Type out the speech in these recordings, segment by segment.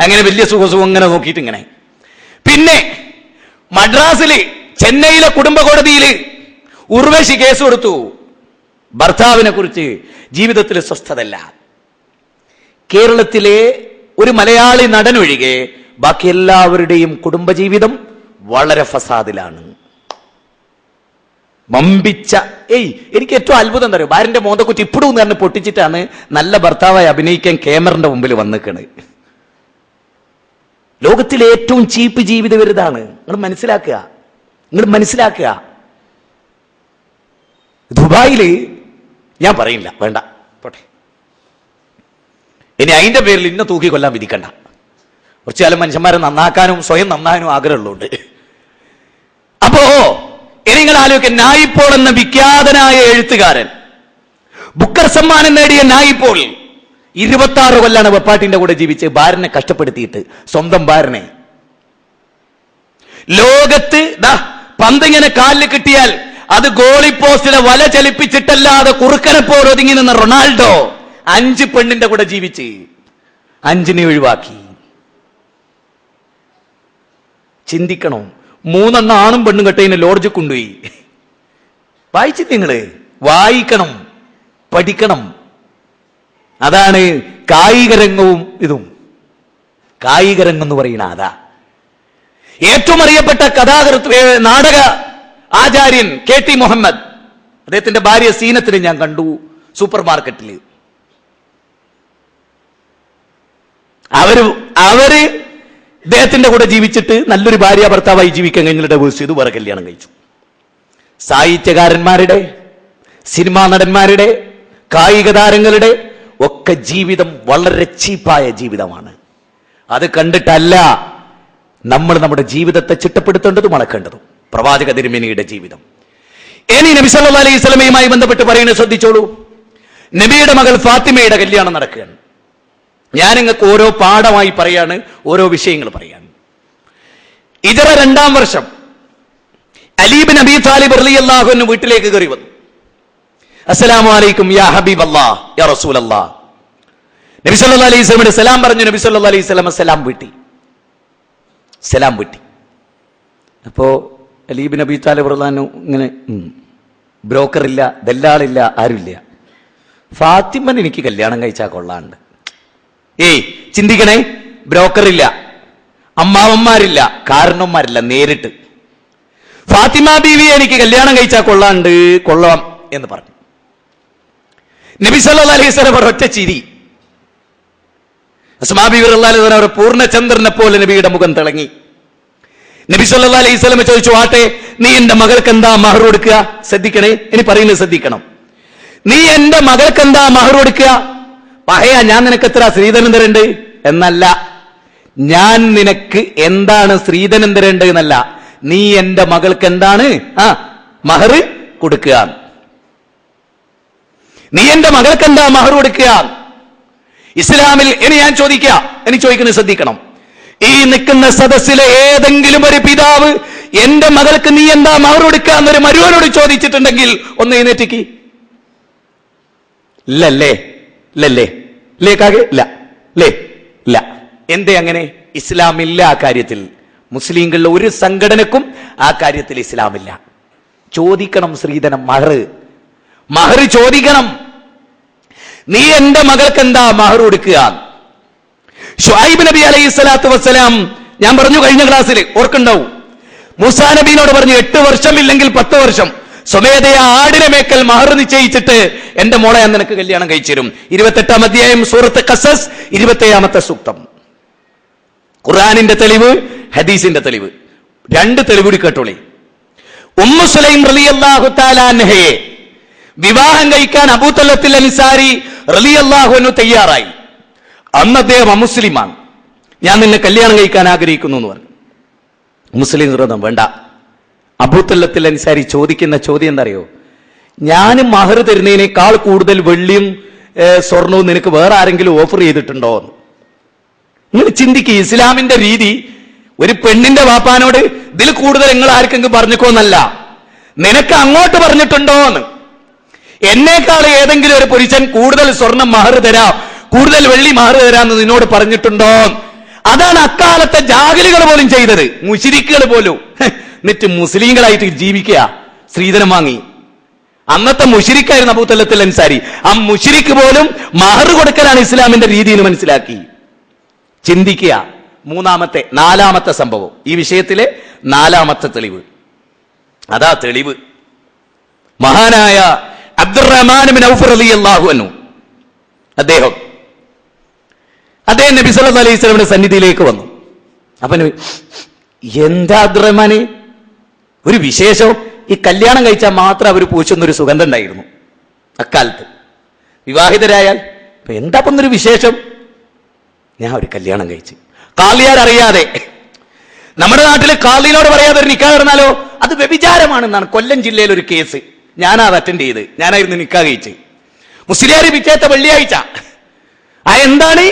അങ്ങനെ വലിയ സുഖസുഖം ഇങ്ങനെ നോക്കിയിട്ട് ഇങ്ങനെ. പിന്നെ മദ്രാസില് ചെന്നൈയിലെ കുടുംബ കോടതിയില് ഉർവശി കേസ് കൊടുത്തു. ഭർത്താവിനെ കുറിച്ച് ജീവിതത്തിൽ സ്വസ്ഥതല്ല. കേരളത്തിലെ ഒരു മലയാളി നടനൊഴികെ ബാക്കി എല്ലാവരുടെയും കുടുംബജീവിതം വളരെ ഫസാദിലാണ്. വമ്പിച്ച എനിക്ക് ഏറ്റവും അത്ഭുതം എന്താ പറയുക, ഭാര്യന്റെ മോന്തക്കുറ്റി ഇപ്പോഴും എന്ന് പറഞ്ഞ് പൊട്ടിച്ചിട്ടാണ് നല്ല ഭർത്താവായി അഭിനയിക്കാൻ ക്യാമറന്റെ മുമ്പിൽ വന്നിക്കണ്. ലോകത്തിലെ ഏറ്റവും ചീപ്പ് ജീവിതം ഇതാണ്. നിങ്ങൾ മനസ്സിലാക്കുക. ദുബായില് ഞാൻ പറയില്ല, വേണ്ട പോട്ടെ. ഇനി അതിന്റെ പേരിൽ ഇന്നെ തൂക്കി കൊല്ലാൻ വിധിക്കണ്ട. കുറച്ചു കാലം മനുഷ്യന്മാരെ നന്നാക്കാനും സ്വയം നന്നാകാനും ആഗ്രഹമുള്ളതുണ്ട്. അപ്പോ ഇനി നിങ്ങൾ ആലോചിക്കുക, നായിപ്പോൾ എന്ന വിഖ്യാതനായ എഴുത്തുകാരൻ, ബുക്കർ സമ്മാനം നേടിയ നായിപ്പോൾ 26 കൊല്ലാണ് വെപ്പാട്ടിന്റെ കൂടെ ജീവിച്ച് ഭാര്യനെ കഷ്ടപ്പെടുത്തിയിട്ട്, സ്വന്തം ഭാര്യനെ. ലോകത്ത് പന്തിങ്ങനെ കാലിൽ കിട്ടിയാൽ അത് ഗോളി പോസ്റ്റിലെ വല ചലിപ്പിച്ചിട്ടല്ലാതെ കുറുക്കനെ പോലെ ഒതുങ്ങി നിന്ന റൊണാൾഡോ 5 പെണ്ണിന്റെ കൂടെ ജീവിച്ച് 5നെ ഒഴിവാക്കി. ചിന്തിക്കണം. 3 ആണും പെണ്ണും കെട്ടതിന് ലോഡ്ജ് കൊണ്ടുപോയി. വായിച്ചിട്ട് നിങ്ങള് വായിക്കണം, പഠിക്കണം. അതാണ് കായിക രംഗവും ഇതും. കായിക രംഗം എന്ന് പറയുന്ന അതാ. ഏറ്റവും അറിയപ്പെട്ട കഥാകൃത്ത് നാടക ആചാര്യൻ KT മുഹമ്മദ്, അദ്ദേഹത്തിന്റെ ഭാര്യ സീനത്തിനെ ഞാൻ കണ്ടു സൂപ്പർ മാർക്കറ്റിൽ. അവര് ഇദ്ദേഹത്തിന്റെ കൂടെ ജീവിച്ചിട്ട് നല്ലൊരു ഭാര്യ ഭർത്താവായി ജീവിക്കാൻ കഴിഞ്ഞിട്ട് ഡൈവേഴ്സ് ചെയ്തു, വേറെ കല്യാണം കഴിച്ചു. സാഹിത്യകാരന്മാരുടെ, സിനിമാ നടന്മാരുടെ, കായിക താരങ്ങളുടെ ഒക്കെ ജീവിതം വളരെ ചീപ്പായ ജീവിതമാണ്. അത് കണ്ടിട്ടല്ല നമ്മൾ നമ്മുടെ ജീവിതത്തെ ചിട്ടപ്പെടുത്തേണ്ടതും അളക്കേണ്ടതും. പ്രവാചക തിരുമേനിയുടെ ജീവിതം. ഇനി നബി സല്ലല്ലാഹു അലൈഹി വസല്ലമയുമായി ബന്ധപ്പെട്ട് പറയുന്നത് ശ്രദ്ധിച്ചോളൂ. നബിയുടെ മകൾ ഫാത്തിമയുടെ കല്യാണം നടക്കുകയാണ്. ഞാൻ നിങ്ങൾക്ക് ഓരോ പാഠമായി പറയാണ്, ഓരോ വിഷയങ്ങൾ പറയാണ്. ഹിജ്റ 2-ാം വർഷം അലി ബിൻ അബീ താലിബ് റളിയല്ലാഹു അൻഹു വീട്ടിലേക്ക് കയറി വന്നു. അസ്സലാമു അലൈക്കും യാ ഹബീബല്ലാഹ് യാ റസൂലല്ലാഹ്. നബി സല്ലല്ലാഹു അലൈഹി വസല്ലമയുടെ സലാം പറഞ്ഞു. നബി സല്ലല്ലാഹു അലൈഹി വസല്ലം സലാം വീട്ടി. അപ്പോ അലി ബിൻ അബീ താലിബ് റളിയല്ലാഹു അൻഹു ഇങ്ങനെ, ബ്രോക്കറില്ല, ദല്ലാളില്ല, ആരുമില്ല. ഫാത്തിമൻ എനിക്ക് കല്യാണം കഴിച്ചാൽ കൊള്ളാണ്ട്. ചിന്തിക്കണേ, ബ്രോക്കറില്ല, അമ്മാവന്മാരില്ല, കാരണന്മാരില്ല, നേരിട്ട് ഫാത്തിമ ബീവിയെ എനിക്ക് കല്യാണം കഴിച്ചാൽ കൊള്ളാം എന്ന് പറഞ്ഞു. നബി സല്ലല്ലാഹു അലൈഹി വസല്ലം ഒരൊറ്റ ചിരി. അസ്മാ ബീവി റളിയല്ലാഹു അൻഹ ഒരു പൂർണ്ണചന്ദ്രനെ പോലെ നബിയുടെ മുഖം തിളങ്ങി. നബി സല്ലല്ലാഹു അലൈഹി വസല്ലം ചോദിച്ചു, ആട്ടെ നീ എന്റെ മകൾക്ക് എന്താ മഹർ കൊടുക്കുക? ശ്രദ്ധിക്കണേ, ഇനി പറയുന്നത് ശ്രദ്ധിക്കണം. നീ എന്റെ മകൾക്ക് എന്താ മഹർ കൊടുക്കുക? പഹയ ഞാൻ നിനക്ക് എത്ര സ്ത്രീധനം തരണ്ട് എന്നല്ല, ഞാൻ നിനക്ക് എന്താണ് സ്ത്രീധനം തരേണ്ടത് എന്നല്ല, നീ എന്റെ മകൾക്ക് എന്താണ് മഹർ കൊടുക്കുക. നീ എന്റെ മകൾക്ക് എന്താ മഹർ കൊടുക്കുക? ഇസ്ലാമിൽ ഇനി ഞാൻ ചോദിക്കുന്നത് ശ്രദ്ധിക്കണം. ഈ നിൽക്കുന്ന സദസ്സിലെ ഏതെങ്കിലും ഒരു പിതാവ് എന്റെ മകൾക്ക് നീ എന്താ മഹർ കൊടുക്കുക എന്നൊരു മരുവനോട് ചോദിച്ചിട്ടുണ്ടെങ്കിൽ ഒന്ന് എഴുന്നേറ്റിക്ക്. ഇല്ലല്ലേ? ഇല്ല. എന്തേ അങ്ങനെ? ഇസ്ലാമില്ല ആ കാര്യത്തിൽ. മുസ്ലിങ്ങളുടെ ഒരു സംഘടനക്കും ആ കാര്യത്തിൽ ഇസ്ലാമില്ല. ചോദിക്കണം സ്ത്രീധനം, മഹർ ചോദിക്കണം. നീ എന്റെ മകൾക്ക് എന്താ മഹർ കൊടുക്കുക? ശുഐബ് നബി അലൈഹി സ്വലാത്തു വസ്സലാം, ഞാൻ പറഞ്ഞു കഴിഞ്ഞ ക്ലാസ്സിൽ ഓർക്കുണ്ടാവും, മൂസാ നബീനോട് പറഞ്ഞു 8 വർഷം ഇല്ലെങ്കിൽ 10 വർഷം സ്വമേധയാ ആടിനെ മേക്കൽ മഹർ നിശ്ചയിച്ചിട്ട് എന്റെ മോളെ ഞാൻ നിനക്ക് കല്യാണം കഴിച്ചു തരും. 28-ാം അധ്യായം സൂറത്ത് ഖസസ് 27-ാമത്തെ സൂക്തം. ഖുർആനിന്റെ തെളിവ്, ഹദീസിന്റെ തെളിവ്, 2 തെളിവ് കൂടി കേട്ടോളി. ഉമ്മു സുലൈം റളിയല്ലാഹു തആല അൻഹയെ വിവാഹം കഴിക്കാൻ അബൂ തലത്തിൽ അൻസാരി റളിയല്ലാഹു അൻഹു തയ്യാറായി. അന്ന് അദ്ദേഹം അമുസ്ലിമാണ്. ഞാൻ നിന്നെ കല്യാണം കഴിക്കാൻ ആഗ്രഹിക്കുന്നു എന്ന് പറഞ്ഞു. മുസ്ലിം വ്രതം വേണ്ട. അബൂ തലത്തിൽ അൻസാരി ചോദിക്കുന്ന ചോദ്യം എന്താ അറിയോ? ഞാൻ മഹർ തരുന്നതിനേക്കാൾ കൂടുതൽ വെള്ളിയും സ്വർണവും നിനക്ക് വേറെ ആരെങ്കിലും ഓഫർ ചെയ്തിട്ടുണ്ടോ? നിങ്ങൾ ചിന്തിക്കുക. ഇസ്ലാമിന്റെ രീതി ഒരു പെണ്ണിന്റെ വാപ്പാനോട് ഇതിൽ കൂടുതൽ നിങ്ങൾ ആർക്കെങ്കിലും പറഞ്ഞിക്കോന്നല്ല, നിനക്ക് അങ്ങോട്ട് പറഞ്ഞിട്ടുണ്ടോന്ന്. എന്നേക്കാൾ ഏതെങ്കിലും ഒരു പുരുഷൻ കൂടുതൽ സ്വർണം മഹർ തരാം, കൂടുതൽ വെള്ളി മഹർ തരാമെന്ന് നിന്നോട് പറഞ്ഞിട്ടുണ്ടോ? അതാണ് അക്കാലത്തെ ജാഹിലുകൾ പോലും ചെയ്തത്, മുശ്രിക്കുകൾ പോലും. എന്നിട്ട് മുസ്ലിങ്ങളായിട്ട് ജീവിക്കുക, സ്ത്രീധനം വാങ്ങി. അന്നത്തെ മുശ്രിക്കായിരുന്നു അബൂ തൽഹത്തുൽ അൻസാരി. ആ മുശ്രിക്ക് പോലും മഹർ കൊടുക്കലാണ് ഇസ്ലാമിന്റെ രീതി എന്ന് മനസ്സിലാക്കി. ചിന്തിക്കുക. നാലാമത്തെ സംഭവം, ഈ വിഷയത്തിലെ നാലാമത്തെ തെളിവ്. അതാ തെളിവ് മഹാനായ അബ്ദുറഹ്മാൻ ബിൻ ഔഫ് റളിയല്ലാഹു അൻഹു. അദ്ദേഹം നബി സല്ലല്ലാഹു അലൈഹി വസല്ലമയുടെ സന്നിധിയിലേക്ക് വന്നു. അപ്പൊ എന്താ അബ്ദുറഹ്മാന് ഒരു വിശേഷം? ഈ കല്യാണം കഴിച്ചാൽ മാത്രം അവർ പൂശുന്നൊരു സുഗന്ധം ഉണ്ടായിരുന്നു അക്കാലത്ത്. വിവാഹിതരായാൽ എന്താ ഒരു വിശേഷം? ഞാൻ ഒരു കല്യാണം കഴിച്ചു, കാളിയാർ അറിയാതെ. നമ്മുടെ നാട്ടിൽ കാളിനോട് പറയാതെ ഒരു നിക്കാഹ് നടന്നാലോ അത് വ്യഭിചാരമാണെന്നാണ് കൊല്ലം ജില്ലയിൽ ഒരു കേസ്. ഞാനത് അറ്റൻഡ് ചെയ്ത്, ഞാനായിരുന്നു നിക്കാഹ് കഴിച്ച്. മുസ്ലിയാർ പിറ്റേത്തെ വെള്ളിയാഴ്ച. എന്താണ്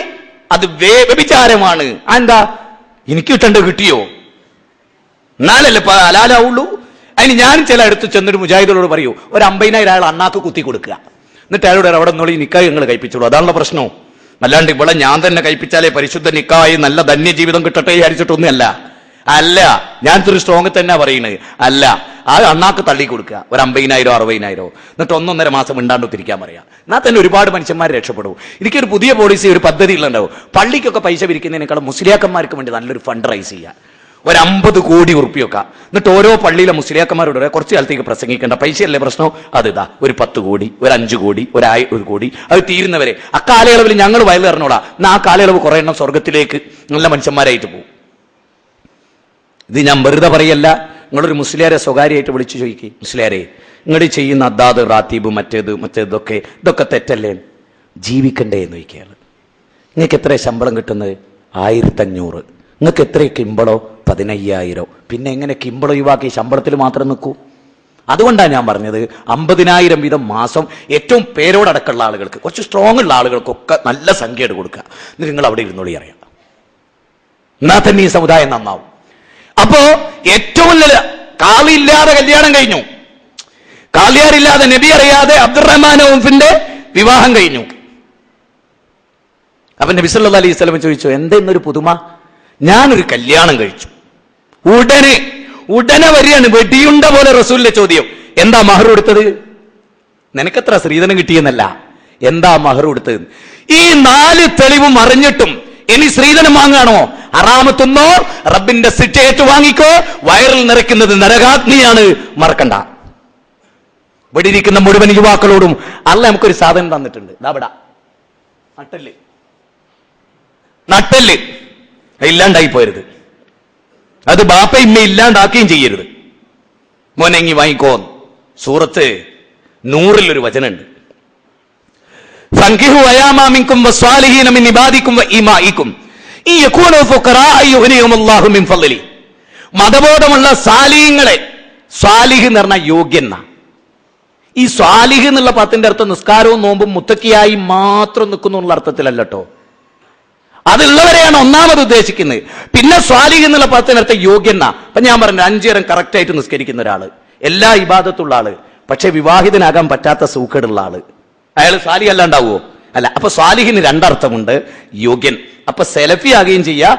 അത്? വ്യഭിചാരമാണ്. എന്താ? എനിക്ക് കിട്ടേണ്ടത് കിട്ടിയോ? എന്നാലല്ലേ ഹലാലാവുള്ളൂ. അതിന് ഞാൻ ചില അടുത്ത് ചെന്നൊരു മുജാഹിദുകളോട് പറയൂ, ഒരു 50,000 അയാൾ അണ്ണാക്ക് കുത്തി കൊടുക്കുക, എന്നിട്ട് അയാളോട് അവിടെ നിന്നോളി നിക്കാഹ് നിങ്ങൾ കഴിപ്പിച്ചോളൂ. അതാണല്ലോ പ്രശ്നം. അല്ലാണ്ട് ഇവിടെ ഞാൻ തന്നെ കഴിപ്പിച്ചാലേ പരിശുദ്ധ നിക്കാഹ് നല്ല ധന്യജീവിതം കിട്ടട്ടെ വിചാരിച്ചിട്ടൊന്നുമല്ല. അല്ല, ഞാൻ ഇത്തിരി സ്ട്രോങ് തന്നെ പറയുന്നത്. അല്ല, ആ അണ്ണാക്ക് തള്ളി കൊടുക്കുക, ഒരു 50,000 60,000, എന്നിട്ട് 1.5 മാസം മിണ്ടാണ്ട് തിരിക്കാൻ പറയാം. എന്നാൽ തന്നെ ഒരുപാട് മനുഷ്യന്മാർ രക്ഷപ്പെടും. എനിക്കൊരു പുതിയ പോളിസി, ഒരു പദ്ധതി ഉള്ളുണ്ടാവും. പള്ളിക്കൊക്കെ പൈസ പിരിക്കുന്നതിനേക്കാളും മുസ്ലിയാക്കന്മാർക്ക് വേണ്ടി നല്ലൊരു ഫണ്ട് റൈസ് ചെയ്യുക, ഒരു 50 കോടി ഉറുപ്പിയൊക്കെ. എന്നിട്ട് ഓരോ പള്ളിയിലെ മുസ്ലിയാക്കന്മാരോട് കുറച്ച് കാലത്തേക്ക് പ്രസംഗിക്കേണ്ട, പൈസയല്ലേ പ്രശ്നം, അതിതാ ഒരു 10 കോടി, ഒരു 5 കോടി, ഒരു കോടി, അത് തീരുന്നവരെ. അക്കാലയളവിൽ ഞങ്ങൾ വയലിറങ്ങോളാം. എന്നാൽ ആ കാലയളവ് കുറെ എണ്ണം സ്വർഗത്തിലേക്ക് നല്ല മനുഷ്യന്മാരായിട്ട് പോകും. ഇത് ഞാൻ വെറുതെ പറയല്ല. നിങ്ങളൊരു മുസ്ലിയാരെ സ്വകാര്യമായിട്ട് വിളിച്ചു ചോദിക്കുക, മുസ്ലിയാരെ നിങ്ങൾ ചെയ്യുന്ന അദ്ദാദ് റാത്തീബ് ഇതൊക്കെ തെറ്റല്ലേ? ജീവിക്കണ്ടേ എന്ന് ചോദിക്കുകയാണ്. നിങ്ങൾക്ക് എത്ര ശമ്പളം കിട്ടുന്നത്? 1500. നിങ്ങൾക്ക് എത്ര കിമ്പളോ? 15,000. പിന്നെ എങ്ങനെ കിമ്പളം ഒഴിവാക്കി ശമ്പളത്തിൽ മാത്രം നിൽക്കൂ? അതുകൊണ്ടാണ് ഞാൻ പറഞ്ഞത് 50,000 വീതം മാസം ഏറ്റവും പേരോടക്കമുള്ള ആളുകൾക്ക്, കുറച്ച് സ്ട്രോങ് ഉള്ള ആളുകൾക്കൊക്കെ നല്ല സംഖ്യ കൊടുക്കുക. എന്നിട്ട് നിങ്ങൾ അവിടെ ഇരുന്നോളി അറിയാം. എന്നാൽ തന്നെ ഈ സമുദായം നന്നാവും. അപ്പോ ഏറ്റവും നല്ല കാളിയില്ലാതെ കല്യാണം കഴിഞ്ഞു, കാളിയാരില്ലാതെ നബി അറിയാതെ അബ്ദുറഹ്മാൻ ഔഫിന്റെ വിവാഹം കഴിഞ്ഞു. അപ്പൊ നബി സല്ലല്ലാഹു അലൈഹി വസല്ലം ചോദിച്ചു, എന്തെന്നൊരു പുതുമ? ഞാനൊരു കല്യാണം കഴിച്ചു. ഉടനെ വരികയാണ് വെടിയുണ്ട പോലെ റസൂലിന്റെ ചോദ്യം, എന്താ മഹർ കൊടുത്തത്? നിനക്കെത്ര സ്ത്രീധനം കിട്ടിയെന്നല്ല, എന്താ മഹർ കൊടുത്തത്? ഈ 4 തെളിവും അറിഞ്ഞിട്ടും ഇനി സ്ത്രീധനം വാങ്ങാണോ? ഹറാമത്തുന്നോ റബ്ബിന്റെ സിറ്റേറ്റ് വാങ്ങിക്കോ. വയറിൽ നിറയ്ക്കുന്നത് നരകാഗ്നിയാണ്, മറക്കണ്ട. ഇവിടെ ഇരിക്കുന്ന മുഴുവൻ യുവാക്കളോടും അല്ലാഹ് നമുക്കൊരു സാധനം തന്നിട്ടുണ്ട്. ദാബടാ നട്ടല് ഇല്ലാണ്ടായി പോരുത്. അത് ബാപ്പ ഇമ്മ ഇല്ലാണ്ടാക്കുകയും ചെയ്യരുത്. മോനെങ്ങി വാങ്ങിക്കോ. സൂറത്ത് 100 ഒരു വചനുണ്ട്, ഫൻകിഹു അയാമാമിൻകും വസ്വാലിഹീന മിൻ ഇബാദിക്കും വഇമാഇക്കും യകൂനു ഫുഖറാ യുഗ്നിഹുമുല്ലാഹു മിൻ ഫളലി. മതബോധമുള്ള സാലിഹീങ്ങളെ, സ്വാലിഹ് എന്ന് പറഞ്ഞാൽ യോഗ്യന. ഈ സ്വാലിഹ് എന്നുള്ള പദത്തിന്റെ അർത്ഥം നിസ്കാരവും നോമ്പും മുത്തക്കിയായി മാത്രം നിൽക്കുന്നു എന്നുള്ള അർത്ഥത്തിലല്ല കേട്ടോ. അതുള്ളവരെയാണ് ഒന്നാമത് ഉദ്ദേശിക്കുന്നത്. പിന്നെ സ്വാലിഹ് എന്നുള്ള പദത്തിന്റെ അർത്ഥം യോഗ്യന. അപ്പൊ ഞാൻ പറഞ്ഞു 5 നേരം കറക്റ്റ് ആയിട്ട് നിസ്കരിക്കുന്ന ഒരാള്, എല്ലാ ഇബാദത്തുള്ള ആള്, പക്ഷെ വിവാഹിതനാകാൻ പറ്റാത്ത സൂക്കേടുള്ള ആള്, അയാൾ സ്വാലിഹ് അല്ലാണ്ടാവുമോ? അല്ല. അപ്പൊ സ്വാലിഹിന് 2 അർത്ഥമുണ്ട്, യോഗ്യൻ. അപ്പൊ സെലഫി ആകുകയും ചെയ്യുക,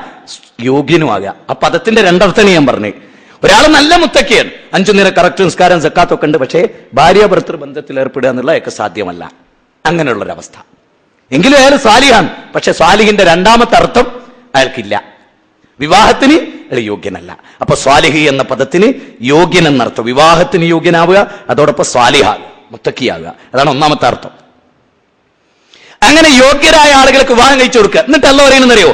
യോഗ്യനും ആകുക. ആ പദത്തിന്റെ 2 അർത്ഥമാണ് ഞാൻ പറഞ്ഞത്. ഒരാൾ നല്ല മുത്തക്കിയാണ്, 5 നേരം കറക്റ്റ് നിസ്കാരം സക്കാത്തൊക്കെ ഉണ്ട്, പക്ഷേ ഭാര്യ ഭർത്തൃ ബന്ധത്തിൽ ഏർപ്പെടുക എന്നുള്ളതൊക്കെ സാധ്യമല്ല. അങ്ങനെയുള്ളൊരവസ്ഥ. എങ്കിലും അയാൾ സ്വാലിഹാണ്, പക്ഷെ സ്വാലിഹിന്റെ 2ാമത്തെ അർത്ഥം അയാൾക്കില്ല. വിവാഹത്തിന് അയാൾ യോഗ്യനല്ല. അപ്പൊ സ്വാലിഹി എന്ന പദത്തിന് യോഗ്യൻ എന്നർത്ഥം. വിവാഹത്തിന് യോഗ്യനാവുക, അതോടൊപ്പം സ്വാലിഹാകുക, മുത്തക്കിയാകുക, അതാണ് 1ാമത്തെ അർത്ഥം. അങ്ങനെ യോഗ്യരായ ആളുകൾക്ക് വിവാഹം കഴിച്ചു കൊടുക്കുക. എന്നിട്ട് അല്ലാഹു പറയുന്നറിയോ,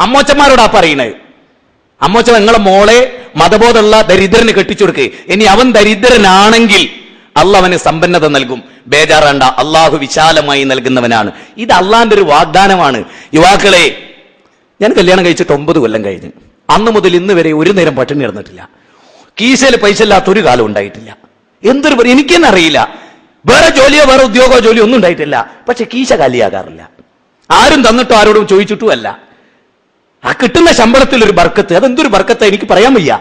അമ്മോച്ചന്മാരോടാ പറയുന്നത്. അമ്മോച്ച നിങ്ങളെ മോളെ മതബോധമുള്ള ദരിദ്രന് കെട്ടിച്ചു കൊടുക്കുക. ഇനി അവൻ ദരിദ്രനാണെങ്കിൽ അള്ളാഹ് അവന് സമ്പന്നത നൽകും, ബേജാറാണ്ട, അള്ളാഹു വിശാലമായി നൽകുന്നവനാണ്. ഇത് അള്ളാന്റെ ഒരു വാഗ്ദാനമാണ്. യുവാക്കളെ, ഞാൻ കല്യാണം കഴിച്ചിട്ട് 9 കൊല്ലം കഴിഞ്ഞ്, അന്ന് മുതൽ ഇന്ന് വരെ ഒരു നേരം പട്ടിണി ഇറന്നിട്ടില്ല. കീശയിൽ പൈസ ഇല്ലാത്തൊരു കാലം ഉണ്ടായിട്ടില്ല. എന്തൊരു പറയും, എനിക്കെന്നെ അറിയില്ല. വേറെ ജോലിയോ വേറെ ഉദ്യോഗമോ ജോലിയോ ഒന്നും ഉണ്ടായിട്ടില്ല. പക്ഷെ കീശ കാലിയാകാറില്ല. ആരും തന്നിട്ടോ ആരോടും ചോദിച്ചിട്ടും അല്ല. ആ കിട്ടുന്ന ശമ്പളത്തിൽ ഒരു ബർക്കത്ത്, അതെന്തൊരു ബർക്കത്ത് എനിക്ക് പറയാൻ വയ്യ.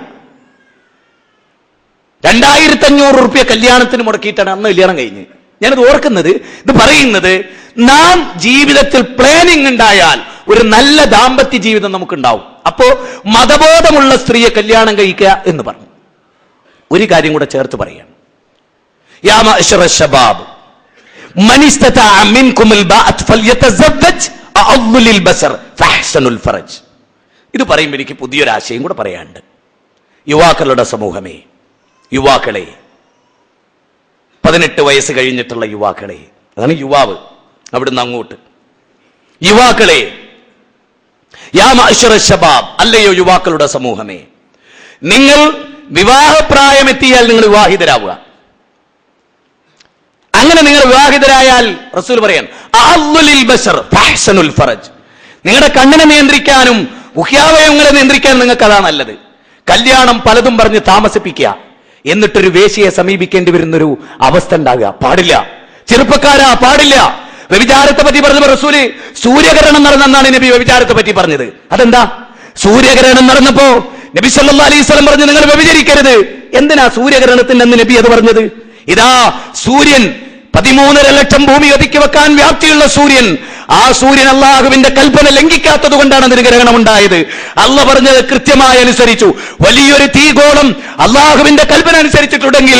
2500 റുപ്യ കല്യാണത്തിന് മുടക്കിയിട്ടാണ് അന്ന് കല്യാണം കഴിഞ്ഞ്. ഞാനത് ഓർക്കുന്നത്, ഇത് പറയുന്നത് നാം ജീവിതത്തിൽ പ്ലാനിങ് ഉണ്ടായാൽ ഒരു നല്ല ദാമ്പത്യ ജീവിതം നമുക്കുണ്ടാവും. അപ്പോ മതബോധമുള്ള സ്ത്രീയെ കല്യാണം കഴിക്കുക എന്ന് പറഞ്ഞു. ഒരു കാര്യം കൂടെ ചേർത്ത് പറയാണ്, യാ മഅ്ശറ ശബാബ് മൻ ഇസ്തതഅ മിൻകുമുൽ ബാഅത്ത് ഫൽയതസവ്വജ് അഅദ്ദു ലിൽ ബസർ ഫഹ്സനുൽ ഫറജ്. ഇത് പറയുമ്പോൾ എനിക്ക് പുതിയൊരു ആശയം കൂടെ പറയാനുണ്ട്. യുവാക്കളുടെ സമൂഹമേ, യുവാക്കളെ, 18 വയസ്സ് കഴിഞ്ഞിട്ടുള്ള യുവാക്കളെ, അതാണ് യുവാവ്, അവിടുന്ന് അങ്ങോട്ട് യുവാക്കളെ, യാ മഅ്ശറ ശബാബ്, അല്ലയോ യുവാക്കളുടെ സമൂഹമേ, നിങ്ങൾ വിവാഹപ്രായമെത്തിയാൽ നിങ്ങൾ വിവാഹിതരാവുക. അങ്ങനെ നിങ്ങൾ വിവാഹിതരായാൽ റസൂൽ പറയാൻ അഅദ്ദു ലിൽ ബസർ ഫഹ്സനുൽ ഫറജ്, നിങ്ങളുടെ കണ്ണിനെ നിയന്ത്രിക്കാനും ഗുഹ്യാവയവങ്ങളെ നിയന്ത്രിക്കാനും നിങ്ങൾക്ക് അതാ നല്ലത്. കല്യാണം പലതും പറഞ്ഞ് താമസിപ്പിക്കുക, എന്നിട്ടൊരു വേശ്യയെ സമീപിക്കേണ്ടി വരുന്നൊരു അവസ്ഥ ഉണ്ടാകുക പാടില്ല. ചെറുപ്പക്കാരാ, പാടില്ല. വ്യഭിചാരത്തെ പറ്റി പറഞ്ഞപ്പോൾ റസൂല് സൂര്യഗ്രഹണം നടന്നെന്നാണ് നബി വ്യഭിചാരത്തെ പറ്റി പറഞ്ഞത്. അതെന്താ? സൂര്യഗ്രഹണം നടന്നപ്പോ നബി സല്ലല്ലാഹു അലൈഹി വസല്ലം പറഞ്ഞു നിങ്ങൾ വ്യഭിചരിക്കരുത്. എന്തിനാ സൂര്യഗ്രഹണത്തിന്റെ അന്ന് നബി അത് പറഞ്ഞത്? ഇതാ സൂര്യൻ 13.5 ലക്ഷം ഭൂമി ഒതുക്കി വെക്കാൻ വ്യാപ്തിയുള്ള സൂര്യൻ, ആ സൂര്യൻ അള്ളാഹുവിന്റെ കൽപ്പന ലംഘിക്കാത്തത് കൊണ്ടാണ് അതിന് ഗ്രഹണം ഉണ്ടായത്. അള്ളാഹ് പറഞ്ഞത് കൃത്യമായി അനുസരിച്ചു. വലിയൊരു തീഗോളം അള്ളാഹുവിന്റെ കൽപ്പന അനുസരിച്ചിട്ടുണ്ടെങ്കിൽ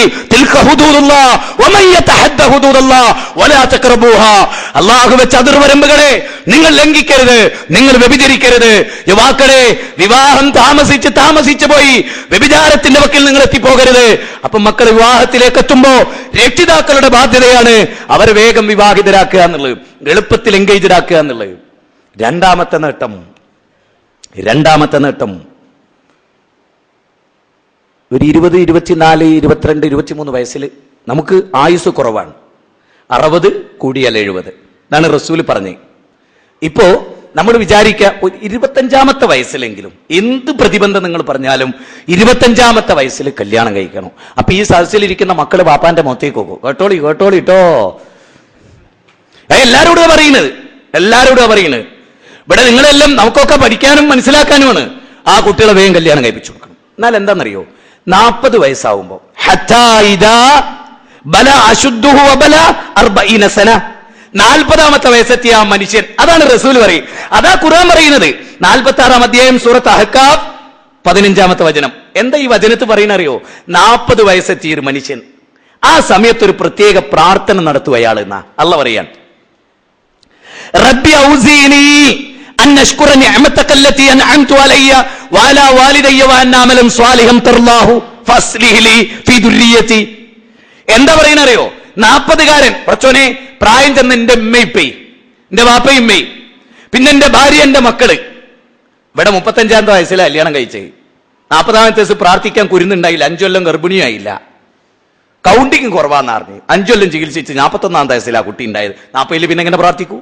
അള്ളാഹു വെച്ച അതിർവരമ്പുകളെ നിങ്ങൾ ലംഘിക്കരുത്, നിങ്ങൾ വ്യഭിചരിക്കരുത്. യുവാക്കളെ, വിവാഹം താമസിച്ച് പോയി വ്യഭിചാരത്തിന്റെ വക്കിൽ നിങ്ങൾ എത്തിപ്പോകരുത്. അപ്പൊ മക്കൾ വിവാഹത്തിലേക്ക് എത്തുമ്പോ രക്ഷിതാക്കളുടെ ബാധ്യതയാണ് അവരെ വേഗം വിവാഹിതരാക്കുക എന്നുള്ളത്, എളുപ്പത്തിൽ എൻഗേജ്ഡ് ആക്കുക എന്നുള്ളത്. രണ്ടാമത്തെ നേട്ടം ഒരു 20, 24, 22, 23 വയസ്സിൽ നമുക്ക് ആയുസ് കുറവാണ്. 60 കൂടിയാൽ 70 എന്നാണ് റസൂൽ പറഞ്ഞത്. ഇപ്പോ നമ്മൾ വിചാരിക്കുക 25-ാമത്തെ വയസ്സിലെങ്കിലും എന്ത് പ്രതിബന്ധം നിങ്ങൾ പറഞ്ഞാലും 25-ാമത്തെ വയസ്സിൽ കല്യാണം കഴിക്കണം. അപ്പൊ ഈ സദസ്സിലിരിക്കുന്ന മക്കള് പാപ്പാന്റെ മുഖത്തേക്ക് പോകും. കേട്ടോളി കേട്ടോ, എല്ലാരോടും പറയുന്നത്. ഇവിടെ നിങ്ങളെല്ലാം നമുക്കൊക്കെ പഠിക്കാനും മനസ്സിലാക്കാനുമാണ്. ആ കുട്ടികളെ വേഗം കല്യാണം കഴിപ്പിച്ചു കൊടുക്കണം. എന്നാൽ എന്താണെന്നറിയോ, 40 വയസ്സാവുമ്പോ 40-ാമത്തെ വയസ്സെത്തിയ ആ മനുഷ്യൻ, അതാണ് റസൂൽ പറയും, അതാ ഖുർആൻ പറയുന്നത്. 46-ാം അധ്യായം സൂറത്ത് അഹ്കാഫ് 15-ാമത്തെ വചനം. എന്താ ഈ വചനത്ത് പറയുന്നറിയോ? 40 വയസ്സെത്തിയ ഒരു മനുഷ്യൻ ആ സമയത്ത് ഒരു പ്രത്യേക പ്രാർത്ഥന നടത്തുക അയാൾ എന്നാ അല്ലാഹ് പറയാൻ. റബ്ബി ഔസീനി അൻ അശ്കുറ നിഅമതക അല്ലതി അൻഅംതു അലയ്യ വഅലാ വാലിദയ്യ വഅൻ അമലൻ സ്വാലിഹൻ തർലാഹു ഫസ്ലിഹ് ലി ഫി ദുർരിയതി. എന്താ പറയുന്നറിയോ? 40-കാരൻ, പ്രച്ചോനെ പ്രായം ചെന്ന് എന്റെ ഉമ്മയിപ്പയും എന്റെ വാപ്പയും ഉമ്മയും പിന്നെ എന്റെ ഭാര്യ എന്റെ മക്കള്. ഇവിടെ 35-ാമത്തെ വയസ്സിലെ കല്യാണം കഴിച്ചേ. 40-ാമത്തെ വയസ്സ് പ്രാർത്ഥിക്കാൻ കുരുന്നുണ്ടായില്ല. 5 കൊല്ലം ഗർഭിണിയായില്ല. കൗണ്ടിങ് കുറവാന്ന് പറഞ്ഞു. 5 കൊല്ലം ചികിത്സിച്ച് 41-ാമത്തെ വയസ്സിലാ കുട്ടി ഉണ്ടായത്. 40-ൽ പിന്നെ എങ്ങനെ പ്രാർത്ഥിക്കൂ?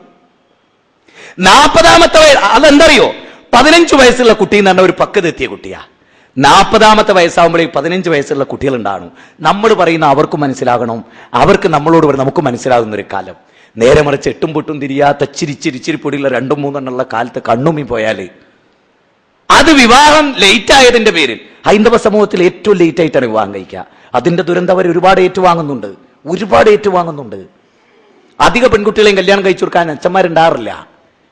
40-ാമത്തെ അതെന്തറിയോ? 15 വയസ്സുള്ള കുട്ടി എന്ന് പറഞ്ഞ ഒരു പക്വതെത്തിയ കുട്ടിയാ. 40-ാമത്തെ വയസ്സാകുമ്പോഴേ 15 വയസ്സുള്ള കുട്ടികൾ ഉണ്ടാകണം. നമ്മൾ പറയുന്ന അവർക്ക് മനസ്സിലാകണം, അവർക്ക് നമ്മളോട് നമുക്ക് മനസ്സിലാകുന്ന ഒരു കാലം. നേരെ മറിച്ച് 8ഉം 8ഉം തിരിയാത്ത ചിരിച്ചിരി പൊടിയുള്ള 2ഉം 3ഉം എണ്ണുള്ള കാലത്ത് കണ്ണുമ്മി പോയാല് അത് വിവാഹം ലേറ്റ് ആയതിന്റെ പേരിൽ ഹൈന്ദവ സമൂഹത്തിൽ ഏറ്റവും ലേറ്റ് ആയിട്ടാണ് വിവാഹം കഴിക്കുക. അതിന്റെ ദുരന്തം അവർ ഒരുപാട് ഏറ്റുവാങ്ങുന്നുണ്ട്. അധിക പെൺകുട്ടികളെയും കല്യാണം കഴിച്ചു കൊടുക്കാൻ അച്ഛന്മാരുണ്ടാറില്ല.